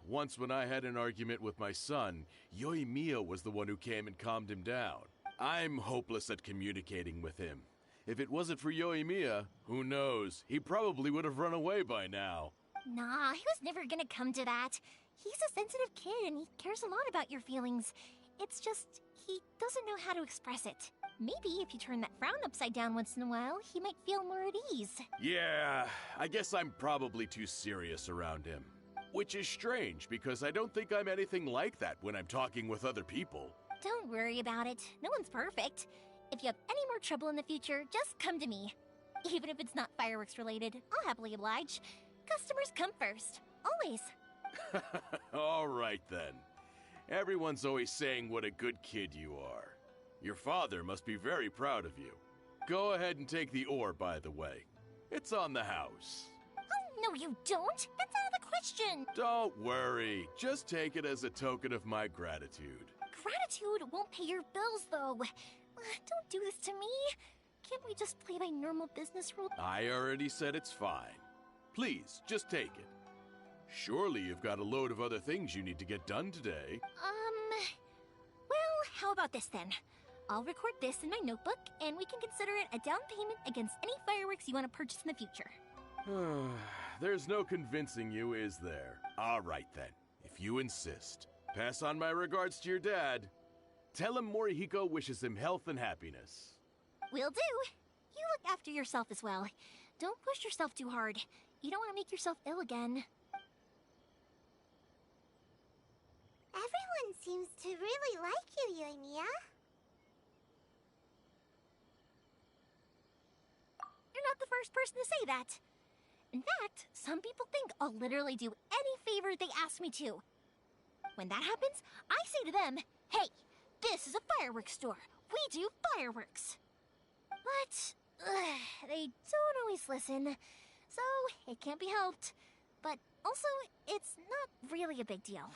Once when I had an argument with my son, Yoimiya was the one who came and calmed him down. I'm hopeless at communicating with him. If it wasn't for Yoimiya, who knows, he probably would have run away by now.
Nah, he was never gonna come to that. He's a sensitive kid and he cares a lot about your feelings. It's just, he doesn't know how to express it. Maybe if you turn that frown upside down once in a while, he might feel more at ease.
Yeah, I guess I'm probably too serious around him. Which is strange, because I don't think I'm anything like that when I'm talking with other people.
Don't worry about it. No one's perfect. If you have any more trouble in the future, just come to me. Even if it's not fireworks related, I'll happily oblige. Customers come first. Always.
All right then. Everyone's always saying what a good kid you are. Your father must be very proud of you. Go ahead and take the ore, by the way. It's on the house.
Oh, no you don't. That's out of the question.
Don't worry. Just take it as a token of my gratitude.
Gratitude won't pay your bills, though. Don't do this to me. Can't we just play by normal business rules?
I already said it's fine. Please, just take it. Surely you've got a load of other things you need to get done today.
Well, how about this then? I'll record this in my notebook, and we can consider it a down payment against any fireworks you want to purchase in the future.
There's no convincing you, is there? All right then, if you insist. Pass on my regards to your dad. Tell him Morihiko wishes him health and happiness.
Will do. You look after yourself as well. Don't push yourself too hard. You don't want to make yourself ill again.
Everyone seems to really like you, Yoimiya.
You're not the first person to say that. In fact, some people think I'll literally do any favor they ask me to. When that happens, I say to them, hey, this is a fireworks store. We do fireworks. But they don't always listen, so it can't be helped. But also, it's not really a big deal.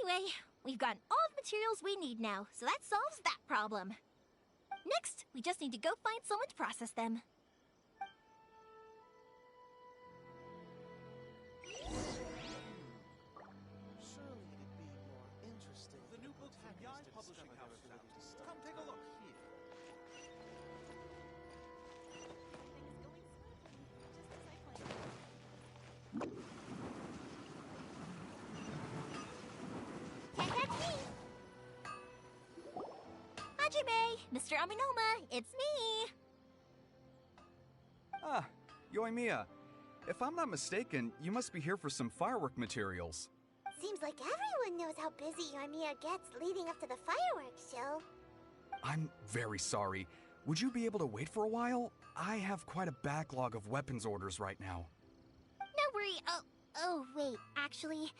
Anyway, we've gotten all the materials we need now, so that solves that problem. Next, we just need to go find someone to process them.
Surely it'd be more interesting. The new book from Yai Publishing House. Come take a look here.
Hajime, Mr. Aminoma, it's me!
Ah, Yoimiya. If I'm not mistaken, you must be here for some firework materials.
Seems like everyone knows how busy Yoimiya gets leading up to the fireworks show.
I'm very sorry. Would you be able to wait for a while? I have quite a backlog of weapons orders right now.
No worries. sorry. Oh, wait, actually,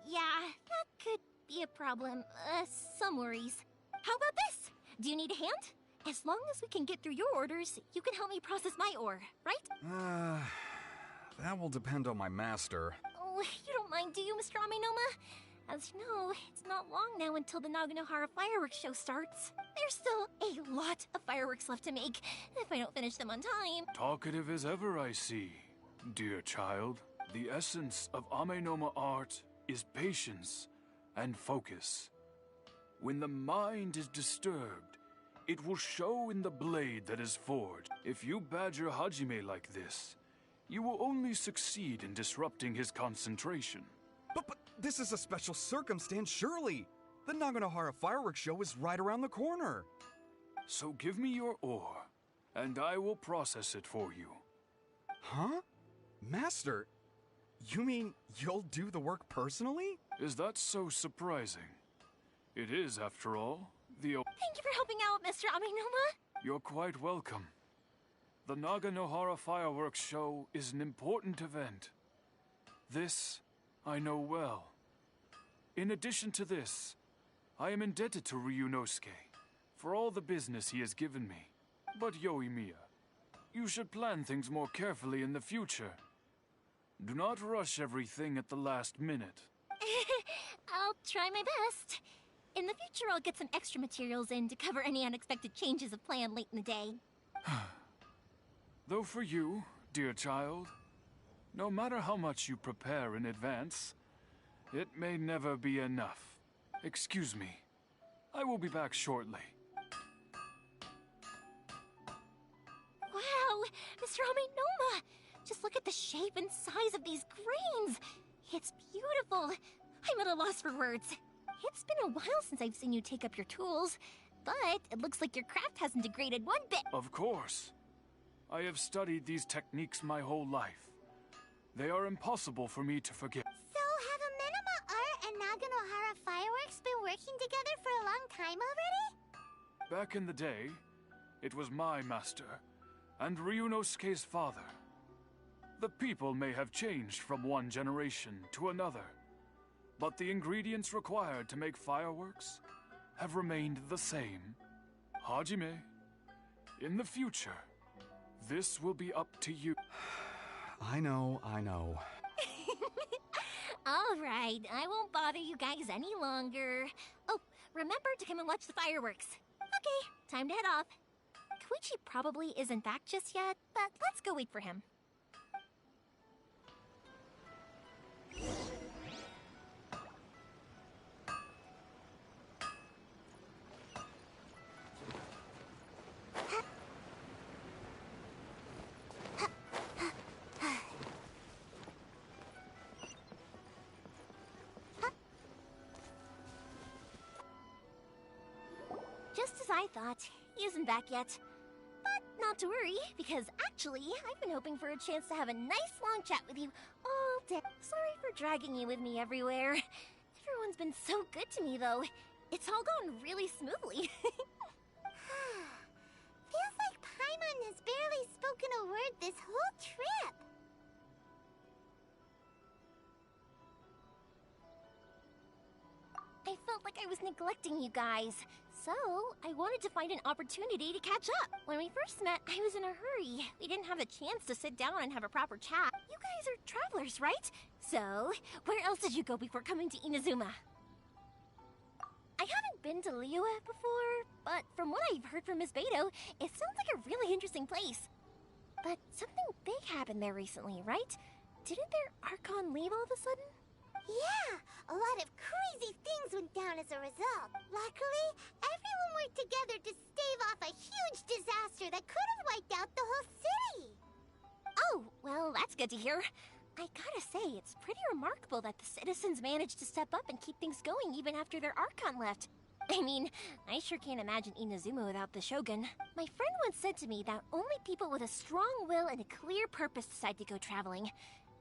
yeah, that could be a problem. Some worries. How about this? Do you need a hand? As long as we can get through your orders, you can help me process my ore, right?
That will depend on my master.
Oh, you don't mind, do you, Mr. Amenoma? As you know, it's not long now until the Naganohara fireworks show starts. There's still a lot of fireworks left to make, if I don't finish them on time.
Talkative as ever, I see. Dear child, the essence of Amenoma art is patience and focus. When the mind is disturbed, it will show in the blade that is forged. If you badger Hajime like this, you will only succeed in disrupting his concentration.
But this is a special circumstance, surely. The Naganohara fireworks show is right around the corner.
So give me your ore, and I will process it for you.
Huh? Master, you mean you'll do the work personally?
Is that so surprising? It is, after all, the...
Thank you for helping out, Mr. Amenoma.
You're quite welcome. The Naganohara fireworks show is an important event. This I know well. In addition to this, I am indebted to Ryunosuke for all the business he has given me. But Yoimiya, you should plan things more carefully in the future. Do not rush everything at the last minute.
I'll try my best. In the future, I'll get some extra materials in to cover any unexpected changes of plan late in the day.
Though for you, dear child, no matter how much you prepare in advance, it may never be enough. Excuse me. I will be back shortly.
Wow, Mr. Amenoma! Just look at the shape and size of these grains! It's beautiful! I'm at a loss for words. It's been a while since I've seen you take up your tools, but it looks like your craft hasn't degraded one bit.
Of course. I have studied these techniques my whole life. They are impossible for me to forget.
So, have Amenoma Art and Naganohara Fireworks been working together for a long time already?
Back in the day, it was my master, and Ryunosuke's father. The people may have changed from one generation to another, but the ingredients required to make fireworks have remained the same. Hajime, in the future, this will be up to you.
I know.
All right, I won't bother you guys any longer. Oh, remember to come and watch the fireworks. Okay, time to head off. Koichi probably isn't back just yet, but let's go wait for him. Just as I thought, he isn't back yet. But not to worry, because actually, I've been hoping for a chance to have a nice long chat with you all day. Sorry for dragging you with me everywhere. Everyone's been so good to me, though. It's all gone really smoothly.
Feels like Paimon has barely spoken a word this whole trip.
I felt like I was neglecting you guys. So, I wanted to find an opportunity to catch up. When we first met, I was in a hurry. We didn't have a chance to sit down and have a proper chat. You guys are travelers, right? So, where else did you go before coming to Inazuma? I haven't been to Liyue before, but from what I've heard from Miss Beto, it sounds like a really interesting place. But something big happened there recently, right? Didn't their Archon leave all of a sudden?
Yeah, a lot of crazy things went down as a result. Luckily, everyone worked together to stave off a huge disaster that could have wiped out the whole city.
Oh, well, that's good to hear. I gotta say, it's pretty remarkable that the citizens managed to step up and keep things going even after their Archon left. I mean, I sure can't imagine Inazuma without the Shogun. My friend once said to me that only people with a strong will and a clear purpose decide to go traveling.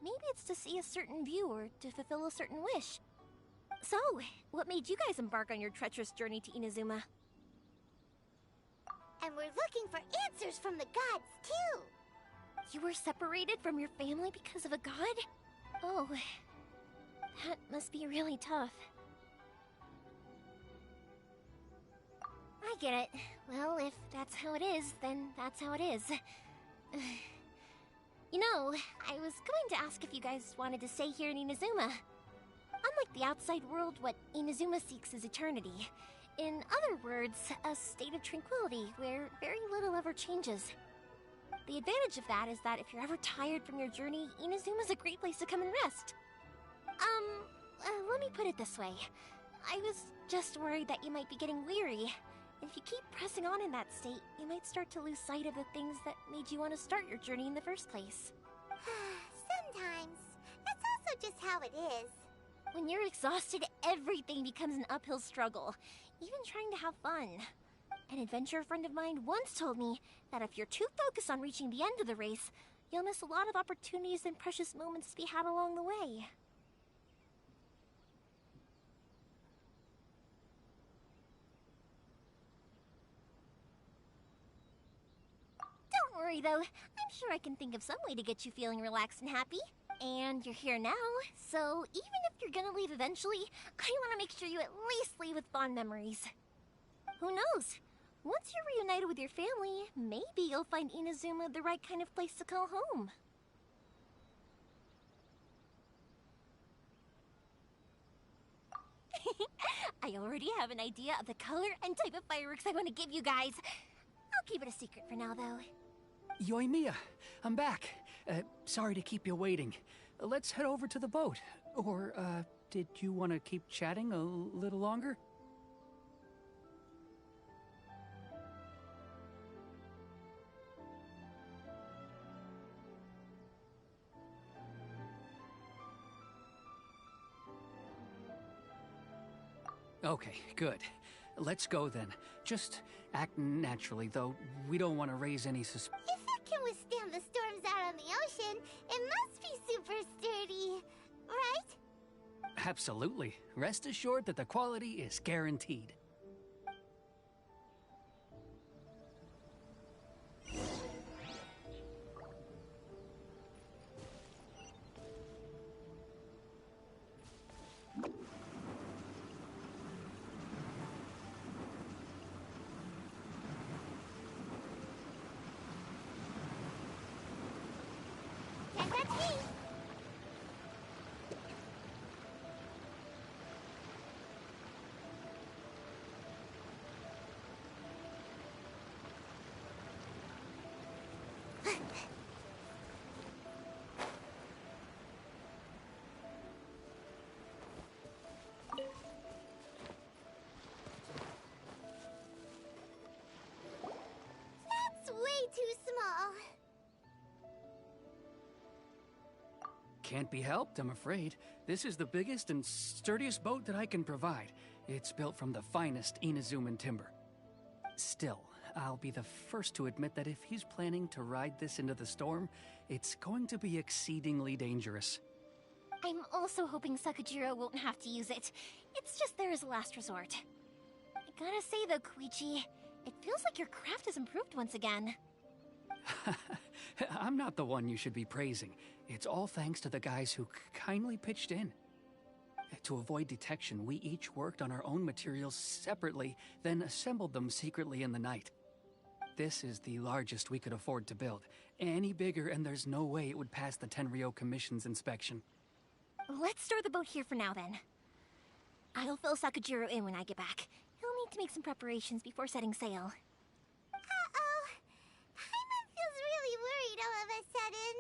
Maybe it's to see a certain view or to fulfill a certain wish. So, what made you guys embark on your treacherous journey to Inazuma?
And we're looking for answers from the gods, too.
You were separated from your family because of a god? Oh, that must be really tough. I get it. Well, if that's how it is, then that's how it is. You know, I was going to ask if you guys wanted to stay here in Inazuma. Unlike the outside world, what Inazuma seeks is eternity. In other words, a state of tranquility where very little ever changes. The advantage of that is that if you're ever tired from your journey, Inazuma's a great place to come and rest. Let me put it this way. I was just worried that you might be getting weary. If you keep pressing on in that state, you might start to lose sight of the things that made you want to start your journey in the first place.
Sometimes. That's also just how it is.
When you're exhausted, everything becomes an uphill struggle, even trying to have fun. An adventurer friend of mine once told me that if you're too focused on reaching the end of the race, you'll miss a lot of opportunities and precious moments to be had along the way. Don't worry though, I'm sure I can think of some way to get you feeling relaxed and happy. And you're here now, so even if you're gonna leave eventually, I want to make sure you at least leave with fond memories. Who knows? Once you're reunited with your family, maybe you'll find Inazuma the right kind of place to call home. I already have an idea of the color and type of fireworks I want to give you guys. I'll keep it a secret for now, though.
Yoimiya, I'm back. Sorry to keep you waiting. Let's head over to the boat. Or, did you want to keep chatting a little longer? Okay, good. Let's go then. Just act naturally, though. We don't want to raise any suspicion.
If it can withstand the storms out on the ocean, it must be super sturdy, right?
Absolutely. Rest assured that the quality is guaranteed.
That's way too small.
Can't be helped, I'm afraid. This is the biggest and sturdiest boat that I can provide. It's built from the finest Inazuman timber. Still, I'll be the first to admit that if he's planning to ride this into the storm, it's going to be exceedingly dangerous.
I'm also hoping Sakajiro won't have to use it. It's just there as a last resort. I gotta say though, Koichi, it feels like your craft has improved once again.
I'm not the one you should be praising. It's all thanks to the guys who kindly pitched in. To avoid detection, we each worked on our own materials separately, then assembled them secretly in the night. This is the largest we could afford to build. Any bigger and there's no way it would pass the Tenryou Commission's inspection.
Let's store the boat here for now then. I'll fill Sakajiro in when I get back. He'll need to make some preparations before setting sail.
Uh-oh. Paimon feels really worried all of a sudden.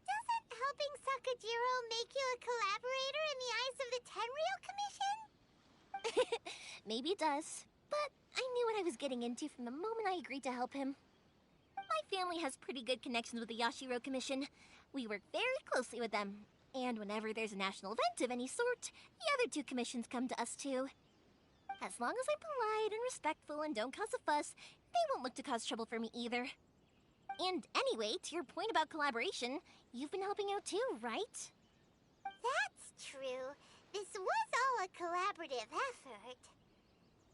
Doesn't helping Sakajiro make you a collaborator in the eyes of the Tenryou Commission?
Maybe it does, but I knew what I was getting into from the moment I agreed to help him. My family has pretty good connections with the Yashiro Commission. We work very closely with them, and whenever there's a national event of any sort, the other two commissions come to us too. As long as I'm polite and respectful and don't cause a fuss, they won't look to cause trouble for me either. And anyway, to your point about collaboration, you've been helping out too, right?
That's true. This was all a collaborative effort.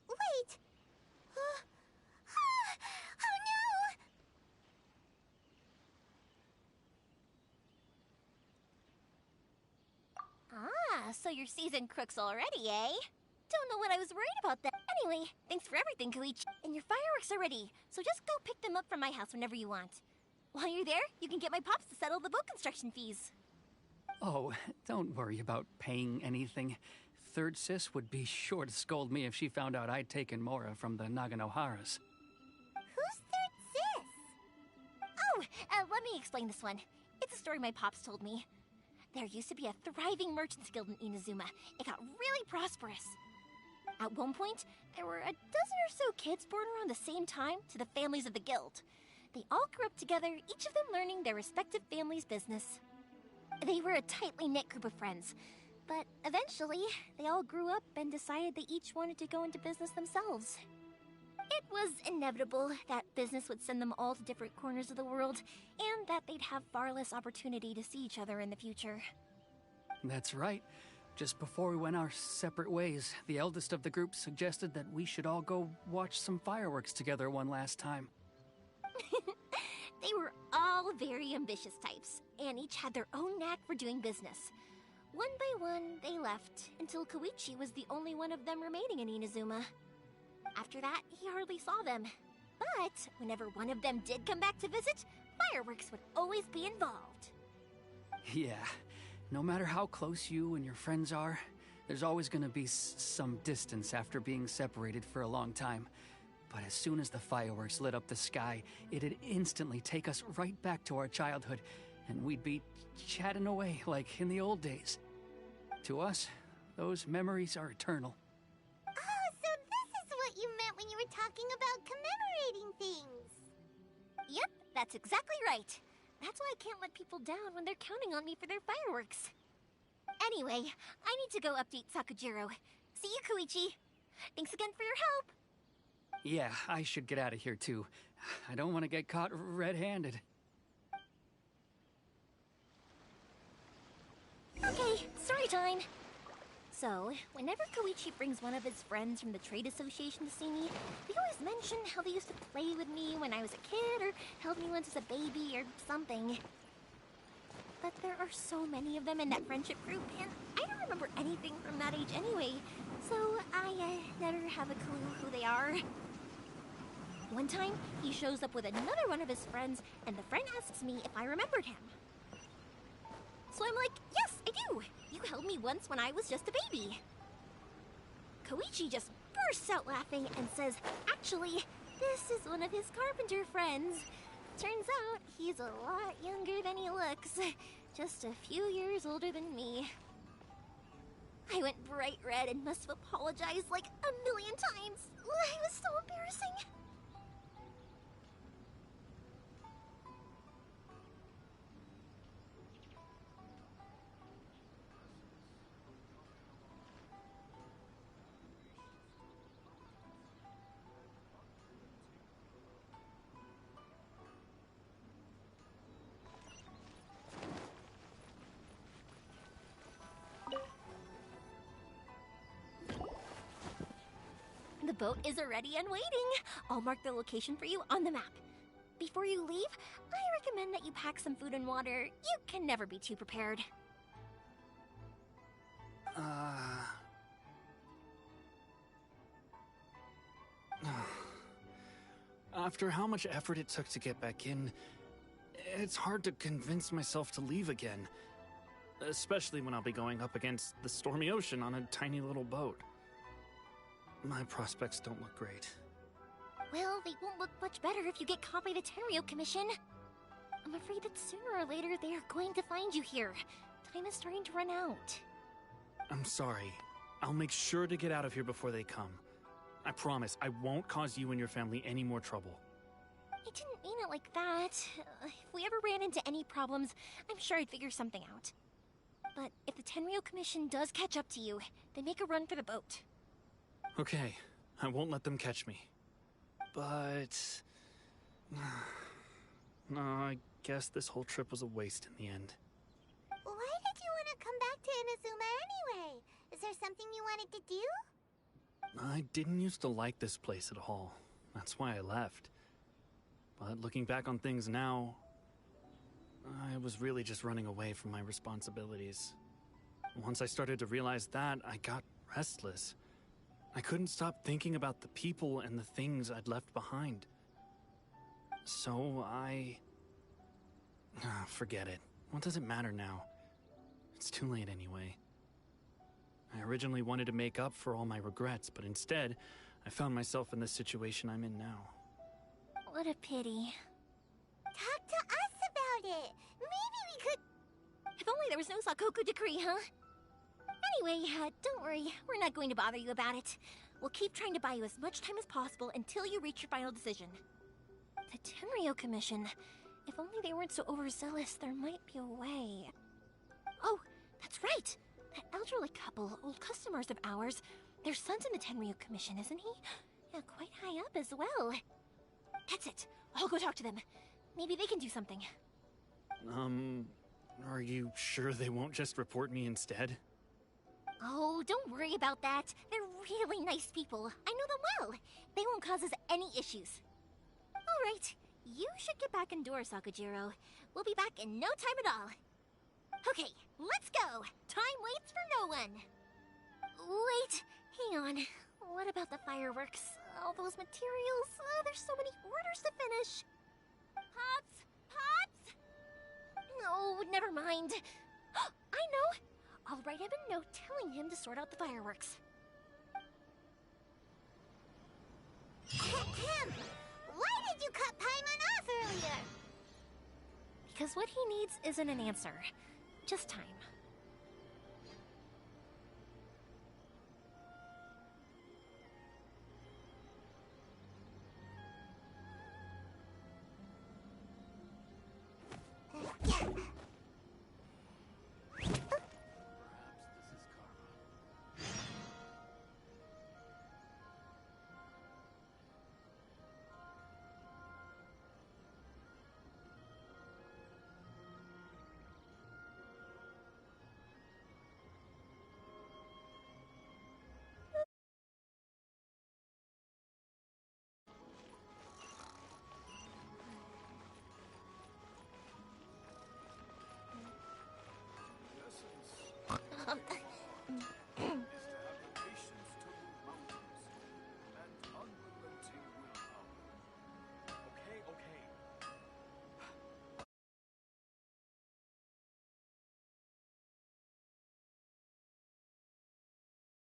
Wait! Oh no!
So you're seasoned crooks already, eh? Don't know what I was worried about that. Anyway, thanks for everything, Koichi. And your fireworks are ready, so just go pick them up from my house whenever you want. While you're there, you can get my pops to settle the boat construction fees.
Oh, don't worry about paying anything. Third Sis would be sure to scold me if she found out I'd taken Mora from the Naganoharas.
Who's Third Sis?
Oh, let me explain this one. It's a story my pops told me. There used to be a thriving merchants guild in Inazuma. It got really prosperous. At one point, there were a dozen or so kids born around the same time to the families of the guild. They all grew up together, each of them learning their respective family's business. They were a tightly knit group of friends, but eventually, they all grew up and decided they each wanted to go into business themselves. It was inevitable that business would send them all to different corners of the world, and that they'd have far less opportunity to see each other in the future.
That's right. Just before we went our separate ways, the eldest of the group suggested that we should all go watch some fireworks together one last time.
They were all very ambitious types, and each had their own knack for doing business. One by one, they left, until Koichi was the only one of them remaining in Inazuma. After that, he hardly saw them. But whenever one of them did come back to visit, fireworks would always be involved.
Yeah, no matter how close you and your friends are, there's always gonna be some distance after being separated for a long time. But as soon as the fireworks lit up the sky, it'd instantly take us right back to our childhood, and we'd be chatting away like in the old days. To us, those memories are eternal.
Oh, so this is what you meant when you were talking about commemorating things.
Yep, that's exactly right. That's why I can't let people down when they're counting on me for their fireworks. Anyway, I need to go update Sakujiro. See you, Koichi. Thanks again for your help.
Yeah, I should get out of here too. I don't want to get caught red-handed.
Okay, story time. So, whenever Koichi brings one of his friends from the trade association to see me, they always mention how they used to play with me when I was a kid, or held me once as a baby, or something. But there are so many of them in that friendship group, and I don't remember anything from that age anyway, so I never have a clue who they are. One time, he shows up with another one of his friends, and the friend asks me if I remembered him. So I'm like, yes, I do! You held me once when I was just a baby. Koichi just bursts out laughing and says, actually, this is one of his carpenter friends. Turns out, he's a lot younger than he looks. Just a few years older than me. I went bright red and must have apologized like a million times. It was so embarrassing. The boat is ready and waiting. I'll mark the location for you on the map. Before you leave, I recommend that you pack some food and water. You can never be too prepared.
After how much effort it took to get back in, it's hard to convince myself to leave again. Especially when I'll be going up against the stormy ocean on a tiny little boat. My prospects don't look great.
Well, they won't look much better if you get caught by the Tenryo Commission. I'm afraid that sooner or later they are going to find you here. Time is starting to run out.
I'm sorry. I'll make sure to get out of here before they come. I promise I won't cause you and your family any more trouble.
I didn't mean it like that. If we ever ran into any problems, I'm sure I'd figure something out. But if the Tenryo Commission does catch up to you, then make a run for the boat.
Okay, I won't let them catch me. But... no, I guess this whole trip was a waste in the end.
Why did you want to come back to Inazuma anyway? Is there something you wanted to do?
I didn't used to like this place at all. That's why I left. But looking back on things now, I was really just running away from my responsibilities. Once I started to realize that, I got restless. I couldn't stop thinking about the people and the things I'd left behind. So forget it. What does it matter now? It's too late anyway. I originally wanted to make up for all my regrets, but instead, I found myself in the situation I'm in now.
What a pity.
Talk to us about it. Maybe we could...
If only there was no Sakoku decree, huh? Anyway, don't worry. We're not going to bother you about it. We'll keep trying to buy you as much time as possible until you reach your final decision. The Tenryo Commission. If only they weren't so overzealous, there might be a way. Oh, that's right! That elderly couple, old customers of ours. Their son's in the Tenryo Commission, isn't he? Yeah, quite high up as well. That's it. I'll go talk to them. Maybe they can do something.
Are you sure they won't just report me instead?
Oh, don't worry about that. They're really nice people. I know them well. They won't cause us any issues. All right. You should get back indoors, Sakujiro. We'll be back in no time at all. Okay, let's go. Time waits for no one. Wait, hang on. What about the fireworks? All those materials? There's so many orders to finish. Pops! Pops! No, never mind. I know. I'll write him a note telling him to sort out the fireworks.
Why did you cut Paimon off earlier?
Because what he needs isn't an answer, just time.